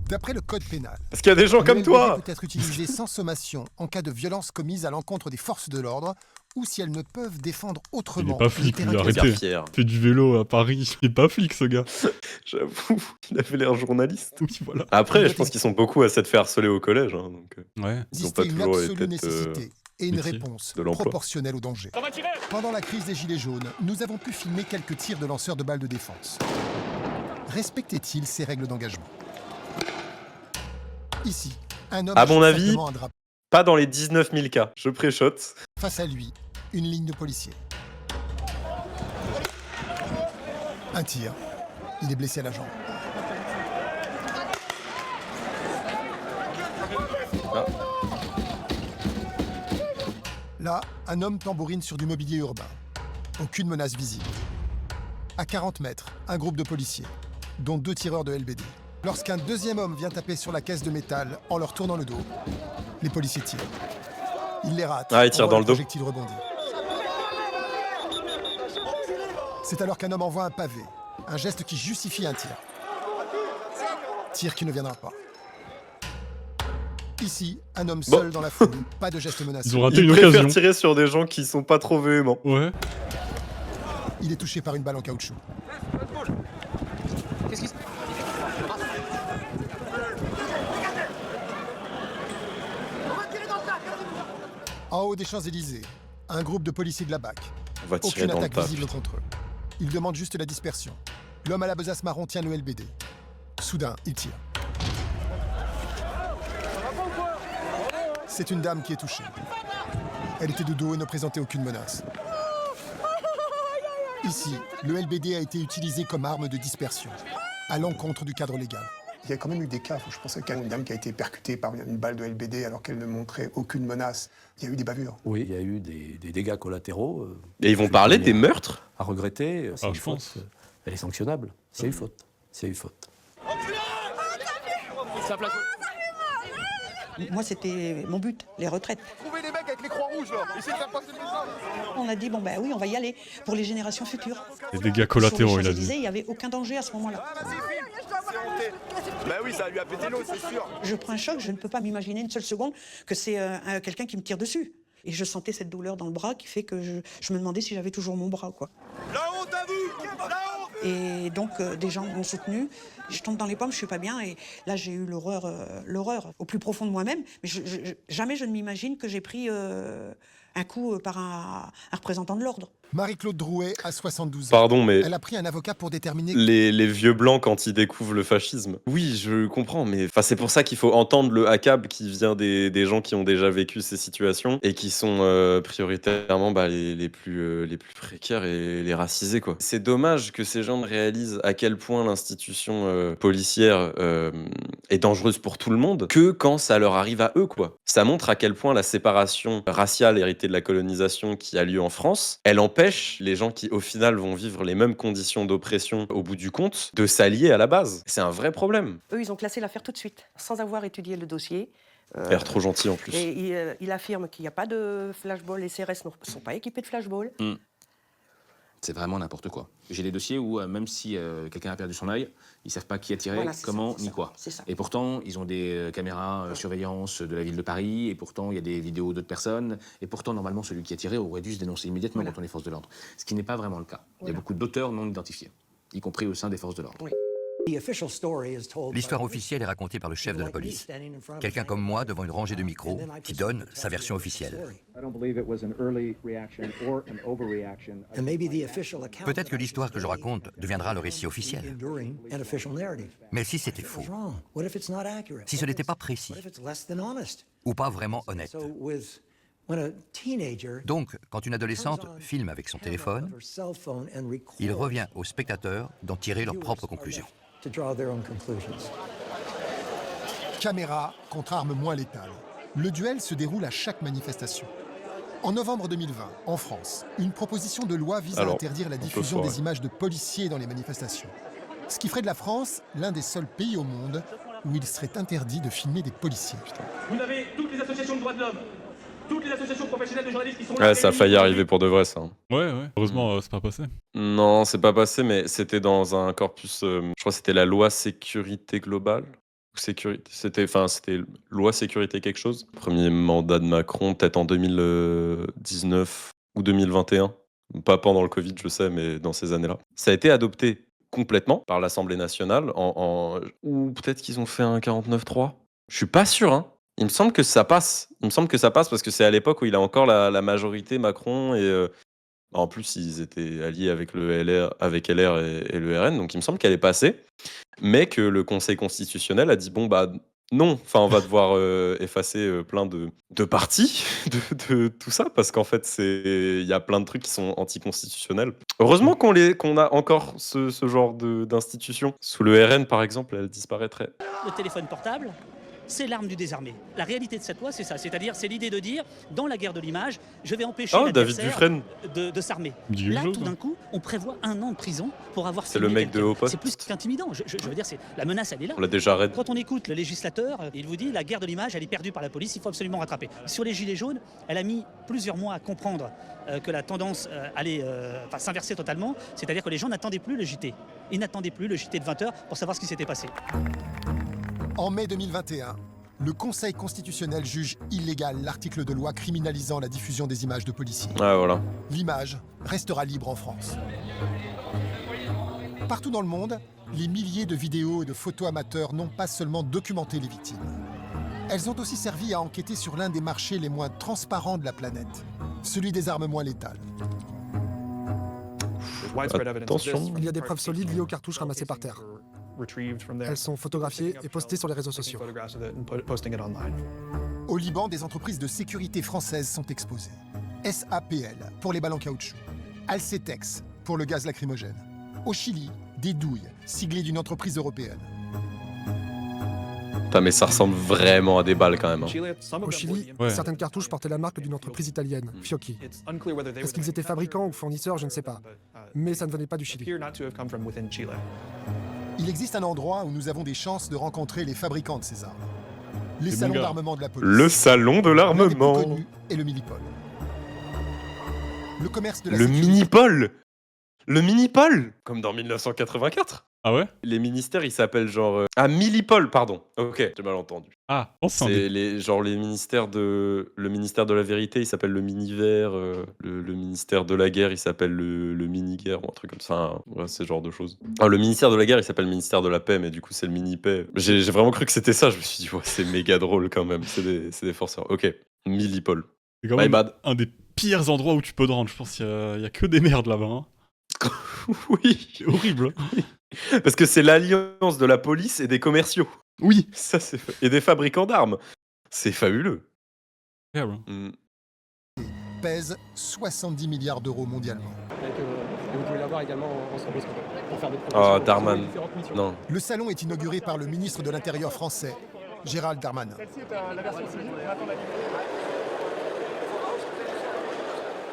D'après le code pénal, parce qu'il y a des gens comme toi, le LBD peut être utilisé sans sommation en cas de violence commise à l'encontre des forces de l'ordre ou si elles ne peuvent défendre autrement. Il est pas flic, lui, arrêtez. Fait du vélo à Paris. Il est pas flic, ce gars. J'avoue, il avait l'air journaliste. Oui, voilà. Après, je pense qu'ils sont beaucoup à s'être fait harceler au collège. Hein, donc, ouais. Ils ont pas toujours une été nécessité et une réponse proportionnelle au danger. Pendant la crise des Gilets jaunes, nous avons pu filmer quelques tirs de lanceurs de balles de défense. Respectait-il ces règles d'engagement? Ici, un homme à mon avis, un drapeau. Pas dans les 19 000 cas. Je préchote. Face à lui, une ligne de policiers. Un tir. Il est blessé à la jambe. Là, un homme tambourine sur du mobilier urbain. Aucune menace visible. À 40 mètres, un groupe de policiers, dont 2 tireurs de LBD. Lorsqu'un deuxième homme vient taper sur la caisse de métal en leur tournant le dos, les policiers tirent. Ils les ratent. Ah, ils tirent dans le dos. Le projectile rebondit. C'est alors qu'un homme envoie un pavé, un geste qui justifie un tir. Tir qui ne viendra pas. Ici, un homme seul dans la foule, pas de geste menaçant. Ils ont raté une occasion. Préfèrent tirer sur des gens qui sont pas trop véhéments. Ouais. Il est touché par une balle en caoutchouc. Qu'est-ce qui se passe? En haut des Champs-Élysées, un groupe de policiers de la BAC. On va tirer Aucune dans le attaque tas. visible contre eux. Ils demandent juste la dispersion. L'homme à la besace marron tient le LBD. Soudain, il tire. C'est une dame qui est touchée. Elle était de dos et ne présentait aucune menace. Ici, le LBD a été utilisé comme arme de dispersion, à l'encontre du cadre légal. Il y a quand même eu des cas, je pense qu'il y a une dame qui a été percutée par une balle de LBD alors qu'elle ne montrait aucune menace. Il y a eu des bavures. Oui, il y a eu des dégâts collatéraux. Et ils vont parler des meurtres à regretter. C'est une je faute. pense. Elle est sanctionnable. C'est une faute. C'est une faute. Moi, c'était mon but, les retraites. Trouvez les mecs avec les croix rouges, là. Essayez de faire passer le message. On a dit, bon, ben oui, on va y aller pour les générations futures. Les dégâts collatéraux, Sur les il a dit. Champs-Élysées, il n'y avait aucun danger à ce moment-là. Ben oui, ça lui a pété l'eau, c'est sûr. Je prends un choc, je ne peux pas m'imaginer une seule seconde que c'est quelqu'un qui me tire dessus. Et je sentais cette douleur dans le bras qui fait que je me demandais si j'avais toujours mon bras, quoi. Là-haut, t'as vu? Là-haut! Et donc, des gens m'ont soutenu. Je tombe dans les pommes, je suis pas bien. Et là, j'ai eu l'horreur au plus profond de moi-même. Mais jamais je ne m'imagine que j'ai pris un coup par un représentant de l'ordre. Marie-Claude Drouet a 72 ans. Pardon, mais Elle a pris un avocat pour déterminer... les vieux blancs quand ils découvrent le fascisme. Oui, je comprends, mais c'est pour ça qu'il faut entendre le ACAB qui vient des gens qui ont déjà vécu ces situations et qui sont prioritairement les plus précaires et les racisés, quoi. C'est dommage que ces gens réalisent à quel point l'institution policière est dangereuse pour tout le monde que quand ça leur arrive à eux, quoi. Ça montre à quel point la séparation raciale héritée de la colonisation qui a lieu en France, elle empêche les gens qui, au final, vont vivre les mêmes conditions d'oppression au bout du compte, de s'allier à la base. C'est un vrai problème. Eux, ils ont classé l'affaire tout de suite, sans avoir étudié le dossier. Il a l'air trop gentil, en plus. Et il affirme qu'il n'y a pas de flashball. Les CRS ne sont pas équipés de flashball. C'est vraiment n'importe quoi. J'ai des dossiers où, même si quelqu'un a perdu son œil, ils ne savent pas qui a tiré, Voilà, comment, ni quoi. C'est ça. Et pourtant, ils ont des caméras surveillance de la ville de Paris, et pourtant, il y a des vidéos d'autres personnes, et pourtant, normalement, celui qui a tiré aurait dû se dénoncer immédiatement contre les forces de l'ordre. Ce qui n'est pas vraiment le cas. Il y a beaucoup d'auteurs non identifiés, y compris au sein des forces de l'ordre. L'histoire officielle est racontée par le chef de la police. Quelqu'un comme moi devant une rangée de micros qui donne sa version officielle. Peut-être que l'histoire que je raconte deviendra le récit officiel. Mais si c'était faux, si ce n'était pas précis, ou pas vraiment honnête. Donc, quand une adolescente filme avec son téléphone, il revient aux spectateurs d'en tirer leurs propres conclusions. Caméra contre arme moins létale. Le duel se déroule à chaque manifestation. En novembre 2020, en France, une proposition de loi vise à interdire la diffusion des images de policiers dans les manifestations. Ce qui ferait de la France l'un des seuls pays au monde où il serait interdit de filmer des policiers. Vous avez toutes les associations de droits de l'homme, toutes les associations professionnelles de journalistes qui sont Ouais, ça a failli arriver pour de vrai, ça. Ouais. Heureusement, c'est pas passé. Non, c'est pas passé, mais c'était dans un corpus... je crois que c'était la loi sécurité globale. C'était loi sécurité quelque chose. Premier mandat de Macron, peut-être en 2019 ou 2021. Pas pendant le Covid, je sais, mais dans ces années-là. Ça a été adopté complètement par l'Assemblée nationale, ou peut-être qu'ils ont fait un 49.3. Je suis pas sûr, hein. Il me semble que ça passe. Parce que c'est à l'époque où il a encore la majorité Macron et en plus ils étaient alliés avec LR et le RN, donc il me semble qu'elle est passée, mais que le Conseil constitutionnel a dit bon bah non, on va devoir effacer plein de parties de tout ça parce qu'en fait il y a plein de trucs qui sont anticonstitutionnels. Heureusement qu'on a encore ce genre d'institution. Sous le RN par exemple, elle disparaîtrait. Le téléphone portable, c'est l'arme du désarmé. La réalité de cette loi, c'est ça. C'est-à-dire, c'est l'idée de dire, dans la guerre de l'image, je vais empêcher l'adversaire de s'armer. Là, tout d'un coup, on prévoit 1 an de prison pour avoir filmé le mec de haut poste. C'est plus qu'intimidant. Je veux dire, la menace, elle est là. On l'a déjà raid. Quand on écoute le législateur, il vous dit, la guerre de l'image, elle est perdue par la police, il faut absolument rattraper. Sur les gilets jaunes, elle a mis plusieurs mois à comprendre que la tendance allait s'inverser totalement. C'est-à-dire que les gens n'attendaient plus le JT. Ils n'attendaient plus le JT de 20h pour savoir ce qui s'était passé. En mai 2021, le Conseil constitutionnel juge illégal l'article de loi criminalisant la diffusion des images de policiers. Ah, voilà. L'image restera libre en France. Partout dans le monde, les milliers de vidéos et de photos amateurs n'ont pas seulement documenté les victimes. Elles ont aussi servi à enquêter sur l'un des marchés les moins transparents de la planète, celui des armes moins létales. Attention. Il y a des preuves solides liées aux cartouches ramassées par terre. Elles sont photographiées et postées sur les réseaux sociaux. Au Liban, des entreprises de sécurité françaises sont exposées. SAPL pour les balles en caoutchouc, Alcetex pour le gaz lacrymogène. Au Chili, des douilles siglées d'une entreprise européenne. Putain, mais ça ressemble vraiment à des balles quand même. Hein. Au Chili, certaines cartouches portaient la marque d'une entreprise italienne, Fiocchi. Est-ce qu'ils étaient fabricants ou fournisseurs, je ne sais pas. Mais ça ne venait pas du Chili. Il existe un endroit où nous avons des chances de rencontrer les fabricants de ces armes. Les C'est salons mon gars. d'armement de la police. Le salon de L'un des plus l'armement. connus est le Minipol. Le commerce de la Le sécurité. Minipol. Le Minipol. Comme dans 1984. Ah ouais? Les ministères, ils s'appellent genre... Ah, Millipol, pardon. Ok, j'ai mal entendu. Ah, enfin. C'est les ministères de... Le ministère de la vérité, il s'appelle le Miniver. Le ministère de la guerre, il s'appelle le Mini-guerre ou un truc comme ça. Hein. Ouais, c'est ce genre de choses. Ah, le ministère de la guerre, il s'appelle le ministère de la paix, mais du coup, c'est le mini-paix. J'ai vraiment cru que c'était ça. Je me suis dit, ouais, c'est méga drôle quand même. C'est des forceurs. Ok, Millipol. C'est quand My même bad. un des pires endroits où tu peux te rendre. Je pense qu'il y a que des merdes là-bas. Hein. Oui. C'est horrible. Parce que c'est l'alliance de la police et des commerciaux. Oui. Ça, c'est... Et des fabricants d'armes. C'est fabuleux. Incroyable. Pèse 70 milliards d'euros mondialement. Vous pouvez l'avoir également ensemble pour faire des Oh, Darman. Non. Le salon est inauguré par le ministre de l'Intérieur français, Gérald Darmanin. Celle-ci est la version civile, on attend la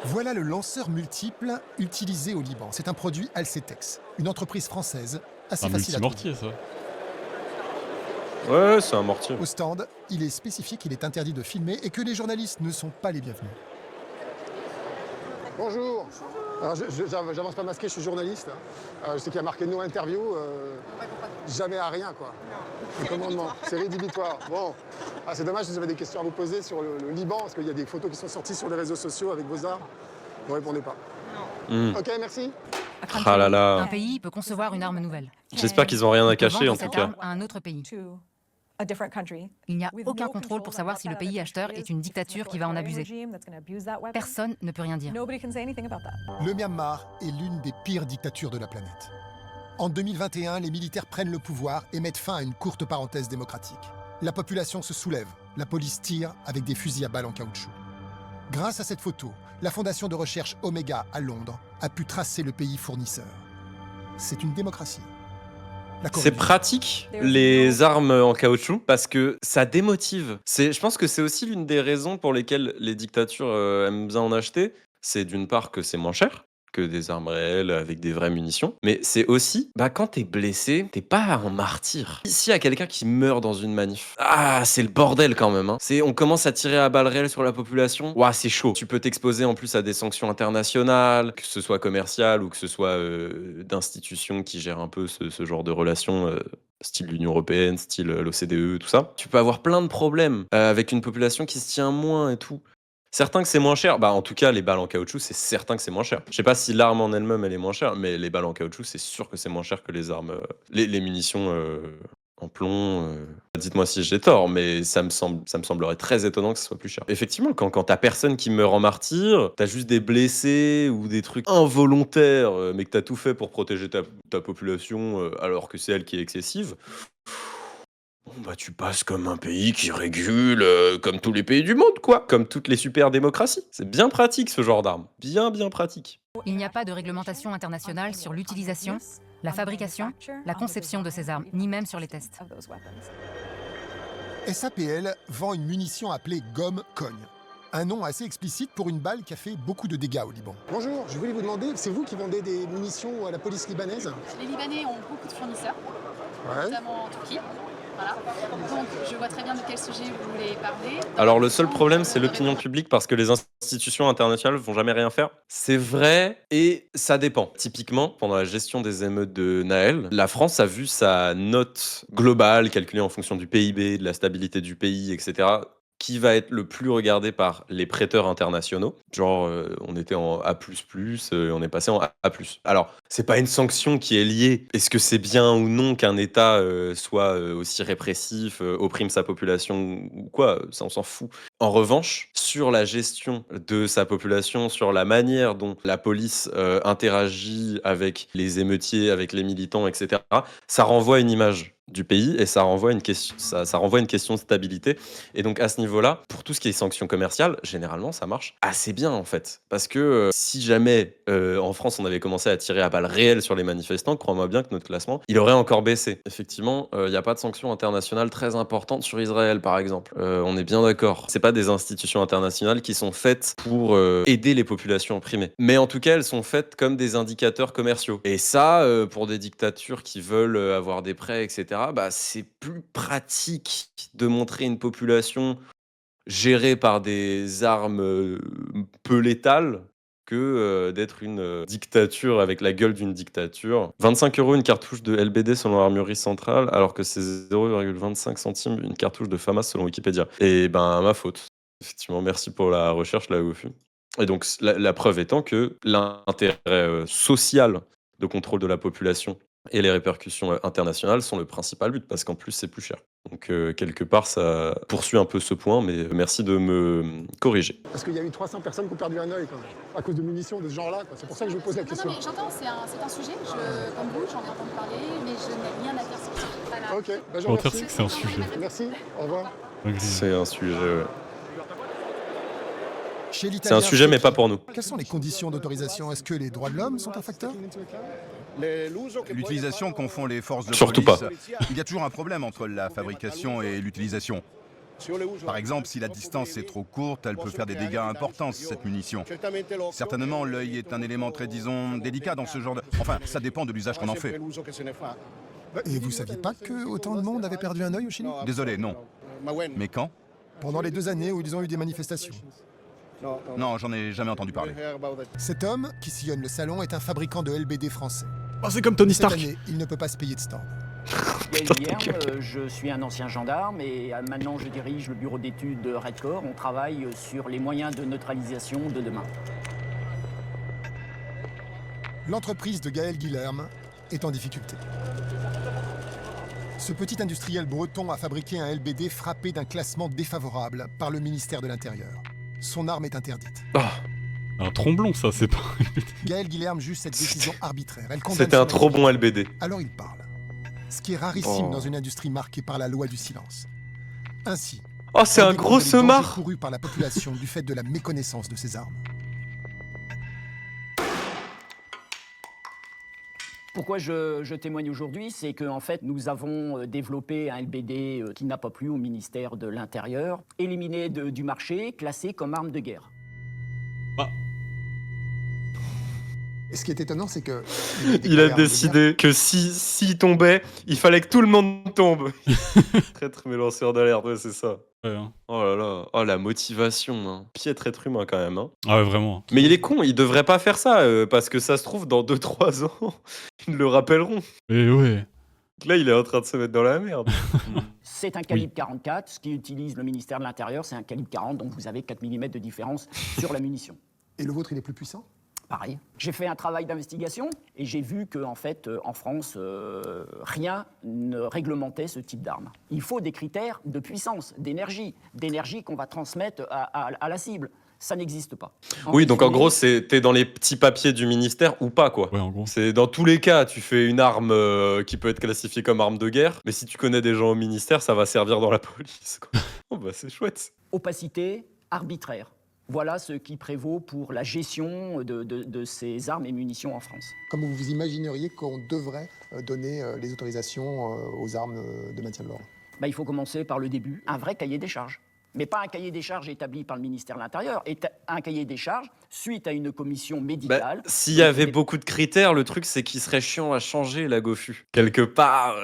Voilà le lanceur multiple utilisé au Liban. C'est un produit Alcetex, une entreprise française assez Un facile à trouver. multimortier, ça. Ouais, c'est un mortier. Au stand, il est spécifié qu'il est interdit de filmer et que les journalistes ne sont pas les bienvenus. Bonjour. Alors, j'avance pas masqué, je suis journaliste. Je sais qu'il y a marqué no interview. Jamais à rien, quoi. Le commandement, c'est rédhibitoire. Bon, c'est dommage si vous avez des questions à vous poser sur le Liban, parce qu'il y a des photos qui sont sorties sur les réseaux sociaux avec vos armes. Vous répondez pas. Ok, merci. Ah là là. Un pays peut concevoir une arme nouvelle. J'espère qu'ils ont rien à Il peut cacher vendre en tout cette cas. arme à un autre pays. Il n'y a aucun contrôle pour savoir si le pays acheteur est une dictature qui va en abuser. Personne ne peut rien dire. Le Myanmar est l'une des pires dictatures de la planète. En 2021, les militaires prennent le pouvoir et mettent fin à une courte parenthèse démocratique. La population se soulève, la police tire avec des fusils à balles en caoutchouc. Grâce à cette photo, la fondation de recherche Omega à Londres a pu tracer le pays fournisseur. C'est une démocratie. C'est pratique, les armes en caoutchouc, parce que ça démotive. Je pense que c'est aussi l'une des raisons pour lesquelles les dictatures aiment bien en acheter. C'est d'une part que c'est moins cher que des armes réelles avec des vraies munitions. Mais c'est aussi, quand t'es blessé, t'es pas un martyr. S'il y a quelqu'un qui meurt dans une manif, c'est le bordel quand même. Hein. On commence à tirer à balles réelles sur la population. Ouah, c'est chaud. Tu peux t'exposer en plus à des sanctions internationales, que ce soit commerciales ou que ce soit d'institutions qui gèrent un peu ce genre de relations. Style l'Union Européenne, style l'OCDE, tout ça. Tu peux avoir plein de problèmes avec une population qui se tient moins et tout. Certain que c'est moins cher. En tout cas, les balles en caoutchouc, c'est certain que c'est moins cher. Je sais pas si l'arme en elle-même, elle est moins chère, mais les balles en caoutchouc, c'est sûr que c'est moins cher que les armes, les munitions en plomb. Dites-moi si j'ai tort, mais ça me semblerait très étonnant que ce soit plus cher. Effectivement, quand t'as personne qui meurt en martyr, t'as juste des blessés ou des trucs involontaires, mais que t'as tout fait pour protéger ta population, alors que c'est elle qui est excessive. Tu passes comme un pays qui régule, comme tous les pays du monde, quoi. Comme toutes les super démocraties. C'est bien pratique, ce genre d'arme. Bien pratique. Il n'y a pas de réglementation internationale sur l'utilisation, la fabrication, la conception de ces armes, ni même sur les tests. SAPL vend une munition appelée gomme cogne. Un nom assez explicite pour une balle qui a fait beaucoup de dégâts au Liban. Bonjour, je voulais vous demander, c'est vous qui vendez des munitions à la police libanaise? Les Libanais ont beaucoup de fournisseurs, Ouais. notamment en Turquie. Voilà. Donc je vois très bien de quel sujet vous voulez parler. Alors le seul problème, c'est l'opinion publique parce que les institutions internationales vont jamais rien faire. C'est vrai et ça dépend. Typiquement, pendant la gestion des émeutes de Naël, la France a vu sa note globale calculée en fonction du PIB, de la stabilité du pays, etc., qui va être le plus regardé par les prêteurs internationaux. Genre, on était en A++, on est passé en A+. Alors, c'est pas une sanction qui est liée. Est-ce que c'est bien ou non qu'un État soit aussi répressif, opprime sa population ou quoi? Ça, on s'en fout. En revanche, sur la gestion de sa population, sur la manière dont la police interagit avec les émeutiers, avec les militants, etc., ça renvoie une image du pays et ça renvoie une question de stabilité. Et donc à ce niveau-là, pour tout ce qui est sanctions commerciales, généralement ça marche assez bien en fait. Parce que si jamais en France on avait commencé à tirer à balles réelles sur les manifestants, crois-moi bien que notre classement, il aurait encore baissé. Effectivement, il n'y a pas de sanctions internationales très importantes sur Israël par exemple. On est bien d'accord. C'est pas des institutions internationales qui sont faites pour aider les populations opprimées. Mais en tout cas, elles sont faites comme des indicateurs commerciaux. Et ça, pour des dictatures qui veulent avoir des prêts, etc., bah, c'est plus pratique de montrer une population gérée par des armes peu létales que d'être une dictature avec la gueule d'une dictature. 25 € une cartouche de LBD selon l'Armurerie Centrale, alors que c'est 0,25 centimes une cartouche de FAMAS selon Wikipédia. Et ben, ma faute. Effectivement, merci pour la recherche, la Gofu. Et donc, la preuve étant que l'intérêt social de contrôle de la population et les répercussions internationales sont le principal but, parce qu'en plus, c'est plus cher. Donc, quelque part, ça poursuit un peu ce point, mais merci de me corriger. Parce qu'il y a eu 300 personnes qui ont perdu un œil, quand même, à cause de munitions de ce genre-là. C'est pour ça que je vous pose la question. Non, mais j'entends, c'est un sujet, comme vous, j'en ai entendu parler, mais je n'ai rien à dire sur ça. Voilà. Ok, bah, je On vous va dire remercie. que c'est un sujet. Merci, au revoir. C'est un sujet, ouais. Chez C'est l'Italien un sujet, mais Fiocchi, pas pour nous. Quelles sont les conditions d'autorisation? Est-ce que les droits de l'homme sont un facteur? L'utilisation confond les forces de Surtout police. pas. Il y a toujours un problème entre la fabrication et l'utilisation. Par exemple, si la distance est trop courte, elle peut faire des dégâts importants, cette munition. Certainement, l'œil est un élément très, disons, délicat dans ce genre de... Enfin, ça dépend de l'usage qu'on en fait. Et vous saviez pas que autant de monde avait perdu un œil au Chili? Désolé, non. Mais quand? Pendant les 2 années où ils ont eu des manifestations. Non, j'en ai jamais entendu parler. Cet homme qui sillonne le salon est un fabricant de LBD français. Oh, c'est comme Tony Cette Stark. année, il ne peut pas se payer de stand. Je suis un ancien gendarme et maintenant je dirige le bureau d'études de Red Corps. On travaille sur les moyens de neutralisation de demain. L'entreprise de Gaël Guilherme est en difficulté. Ce petit industriel breton a fabriqué un LBD frappé d'un classement défavorable par le ministère de l'Intérieur. Son arme est interdite. Un tromblon, ça, c'est pas... Gaël Guilherme juge cette décision arbitraire. Elle condamne C'était un son trop bon activité. LBD. Alors il parle. Ce qui est rarissime Oh. dans une industrie marquée par la loi du silence. Ainsi, Oh, c'est on un découvre gros les dangers semard. courus par la population du fait de la méconnaissance de ces armes. Pourquoi je témoigne aujourd'hui, c'est qu'en fait, nous avons développé un LBD qui n'a pas plu au ministère de l'Intérieur, éliminé du marché, classé comme arme de guerre. Et ce qui est étonnant, c'est que... Il a décidé que s'il tombait, il fallait que tout le monde tombe. Traître mais lanceur d'alerte, ouais, c'est ça. Ouais, hein. Oh là là, oh la motivation, hein. Piètre être humain quand même. Hein. Ah ouais, vraiment. Mais il est con, il devrait pas faire ça, parce que ça se trouve, dans 2-3 ans, ils le rappelleront. Et ouais. Là, il est en train de se mettre dans la merde. C'est un calibre 44, ce qu'utilise le ministère de l'Intérieur, c'est un calibre 40, donc vous avez 4 mm de différence sur la munition. Et le vôtre, il est plus puissant? Pareil. J'ai fait un travail d'investigation et j'ai vu qu'en fait, en France, rien ne réglementait ce type d'arme. Il faut des critères de puissance, d'énergie qu'on va transmettre à la cible. Ça n'existe pas. Oui, donc en gros, t'es dans les petits papiers du ministère ou pas, quoi. Ouais, en gros. C'est dans tous les cas, tu fais une arme qui peut être classifiée comme arme de guerre, mais si tu connais des gens au ministère, ça va servir dans la police, quoi. Oh bah c'est chouette. Opacité arbitraire. Voilà ce qui prévaut pour la gestion de ces armes et munitions en France. Comme vous imagineriez qu'on devrait donner les autorisations aux armes de maintien de l'ordre? Il faut commencer par le début, un vrai cahier des charges. Mais pas un cahier des charges établi par le ministère de l'Intérieur, un cahier des charges suite à une commission médicale. S'il y avait beaucoup de critères, le truc c'est qu'il serait chiant à changer, la Gofu. Quelque part,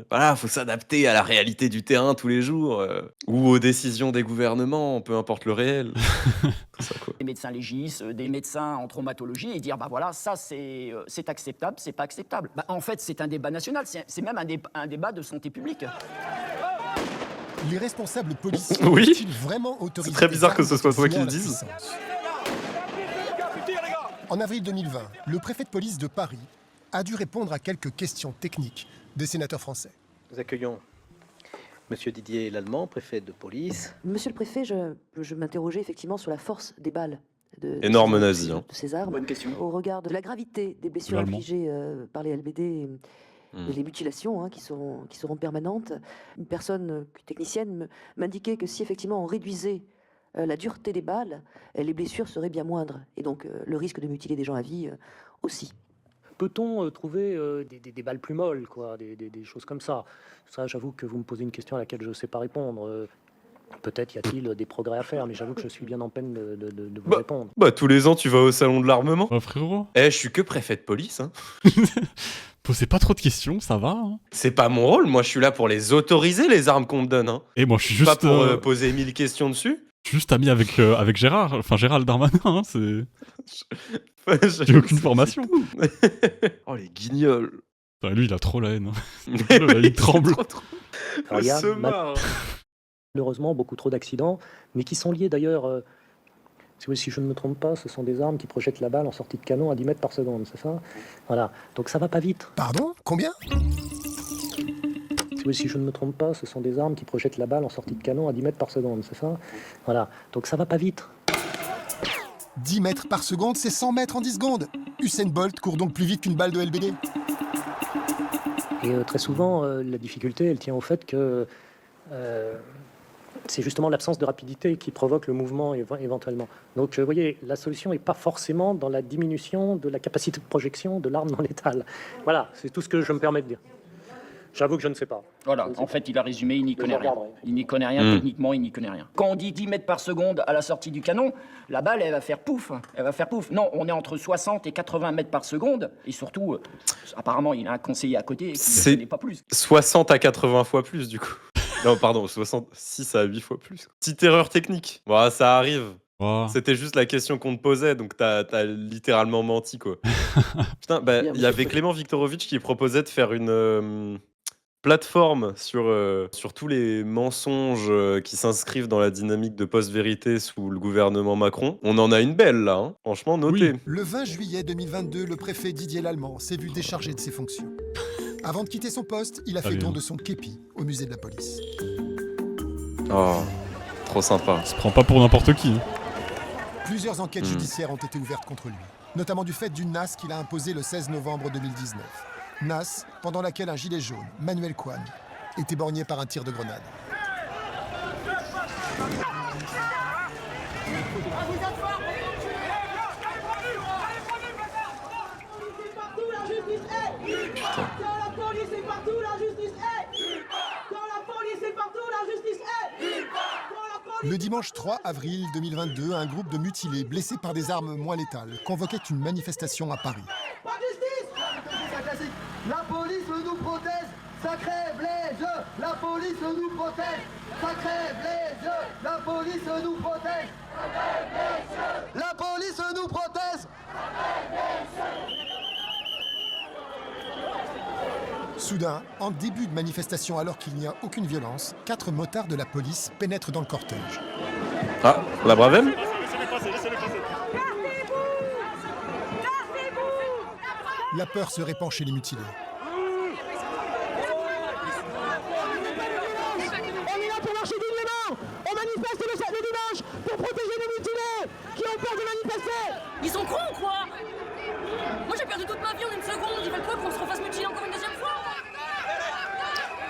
voilà, faut s'adapter à la réalité du terrain tous les jours, ou aux décisions des gouvernements, peu importe le réel. Tout ça, quoi. Des médecins légistes, des médecins en traumatologie, et dire voilà, ça c'est acceptable, c'est pas acceptable. En fait, c'est un débat national, c'est même un débat de santé publique. Les responsables policiers Oui. ont-ils vraiment autorisé C'est très bizarre des que ce armes soit toi qui continuant le la dise. puissance? En avril 2020, le préfet de police de Paris a dû répondre à quelques questions techniques des sénateurs français. Nous accueillons Monsieur Didier Lallemand, préfet de police. Monsieur le préfet, je m'interrogeais effectivement sur la force des balles. Énorme nazi. Hein. De ces armes. Bonne question. Au regard de la gravité des blessures L'allemand. infligées par les LBD et les mutilations qui seront permanentes, une personne technicienne m'indiquait que si effectivement on réduisait la dureté des balles, les blessures seraient bien moindres. Et donc le risque de mutiler des gens à vie aussi. Peut-on trouver des balles plus molles, quoi, des choses comme ça? Ça, j'avoue que vous me posez une question à laquelle je ne sais pas répondre. Peut-être y a-t-il des progrès à faire, mais j'avoue que je suis bien en peine de vous répondre. Bah, tous les ans, tu vas au salon de l'armement. Oh, frérot. Je suis que préfet de police. Hein. Posez pas trop de questions, ça va. Hein. C'est pas mon rôle. Moi, je suis là pour les autoriser, les armes qu'on me donne. Hein. Et moi, je suis juste. Pas pour poser 1000 questions dessus. Je suis juste ami avec Gérard, enfin Gérald Darmanin. Hein, c'est. J'ai aucune formation. Oh, les guignols. Enfin, lui, il a trop la haine. Il tremble. Alors, il y a se marre. malheureusement beaucoup trop d'accidents, mais qui sont liés d'ailleurs. Si je ne me trompe pas, ce sont des armes qui projettent la balle en sortie de canon à 10 mètres par seconde, c'est ça? Voilà. Donc ça va pas vite. Pardon? Combien? Si je ne me trompe pas, ce sont des armes qui projettent la balle en sortie de canon à 10 mètres par seconde, c'est ça? Voilà. Donc ça va pas vite. 10 mètres par seconde, c'est 100 mètres en 10 secondes. Usain Bolt court donc plus vite qu'une balle de LBD. Et très souvent, la difficulté, elle tient au fait que c'est justement l'absence de rapidité qui provoque le mouvement éventuellement. Donc, vous voyez, la solution n'est pas forcément dans la diminution de la capacité de projection de l'arme non létale. Voilà, c'est tout ce que je me permets de dire. J'avoue que je ne sais pas. Voilà, en fait, il a résumé, il n'y connaît rien. Il n'y connaît rien, techniquement, il n'y connaît rien. Quand on dit 10 mètres par seconde à la sortie du canon, la balle, elle va faire pouf. Elle va faire pouf. Non, on est entre 60 et 80 mètres par seconde. Et surtout, apparemment, il a un conseiller à côté qui ne connaît pas plus. 60 à 80 fois plus, du coup. Non, pardon, 66 à 8 fois plus. Petite erreur technique. Bon, ça arrive. Oh. C'était juste la question qu'on te posait, donc t'as littéralement menti, quoi. Putain, bah, il y avait Clément Viktorovitch qui proposait de faire une plateforme sur tous les mensonges qui s'inscrivent dans la dynamique de post-vérité sous le gouvernement Macron. On en a une belle, là. Hein. Franchement, notez. Oui. Le 20 juillet 2022, le préfet Didier Lallemand s'est vu déchargé de ses fonctions. Avant de quitter son poste, il a fait don de son képi au musée de la police. Oh, trop sympa. Il se prend pas pour n'importe qui. Plusieurs enquêtes judiciaires ont été ouvertes contre lui, notamment du fait d'une NAS qu'il a imposée le 16 novembre 2019. NAS, pendant laquelle un gilet jaune, Manuel Kwan, est éborgné par un tir de grenade. Le dimanche 3 avril 2022, un groupe de mutilés blessés par des armes moins létales convoquait une manifestation à Paris. Pas de justice! La police nous protège, sacré Blaise! La police nous protège, sacré Blaise! La police nous protège! La police nous protège! Soudain, en début de manifestation alors qu'il n'y a aucune violence, 4 motards de la police pénètrent dans le cortège. Ah, la Bravem? La peur se répand chez les mutilés. On est là pour marcher dignement! On manifeste le dimanche pour protéger les mutilés qui ont peur de manifester! Ils sont cons ou quoi? Moi j'ai perdu toute ma vie en une seconde, ils veulent quoi qu'on se refasse mutiler encore une deuxième fois?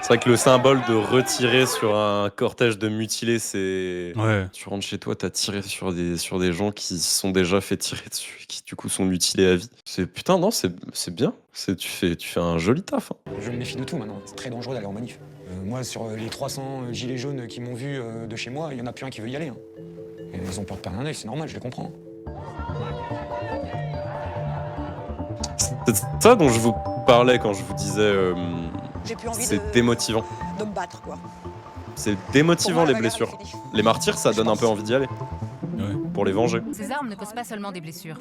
C'est vrai que le symbole de retirer sur un cortège de mutilés, c'est... Ouais. Tu rentres chez toi, t'as tiré sur des gens qui se sont déjà fait tirer dessus, qui du coup sont mutilés à vie. Putain, non, c'est bien. Tu fais un joli taf. Hein. Je me méfie de tout maintenant, c'est très dangereux d'aller en manif. Moi, sur les 300 gilets jaunes qui m'ont vu de chez moi, il n'y en a plus un qui veut y aller. Hein. Et ils ont peur de perdre un œil, c'est normal, je les comprends. C'est ça dont je vous parlais quand je vous disais... J'ai plus envie c'est démotivant. de me battre, quoi. C'est démotivant, Pour moi, les la bagarre blessures. est finie. Les martyrs, ça donne un peu envie d'y aller. Ouais. pour les venger. Ces armes ne causent pas seulement des blessures,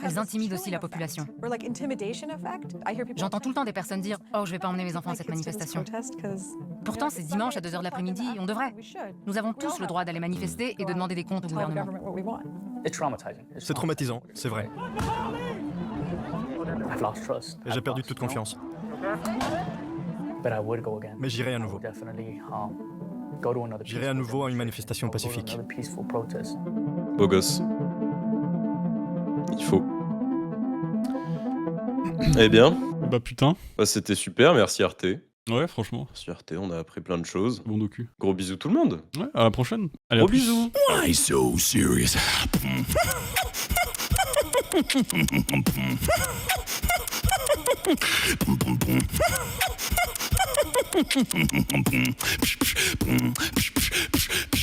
elles intimident aussi la population. J'entends tout le temps des personnes dire « Oh, je vais pas emmener mes enfants à cette manifestation ». Pourtant, c'est dimanche à 2h de l'après-midi, on devrait. Nous avons tous le droit d'aller manifester et de demander des comptes au gouvernement. C'est traumatisant, c'est vrai. Et j'ai perdu toute confiance. Mais j'irai à nouveau. J'irai à nouveau à une manifestation pacifique. Beau gosse. Il faut. Eh bien. Bah putain. Bah, c'était super, merci Arte. Ouais, franchement. Merci Arte, on a appris plein de choses. Bon docu. Gros bisous tout le monde. Ouais, à la prochaine. Allez, Gros à plus. bisous. Why so serious?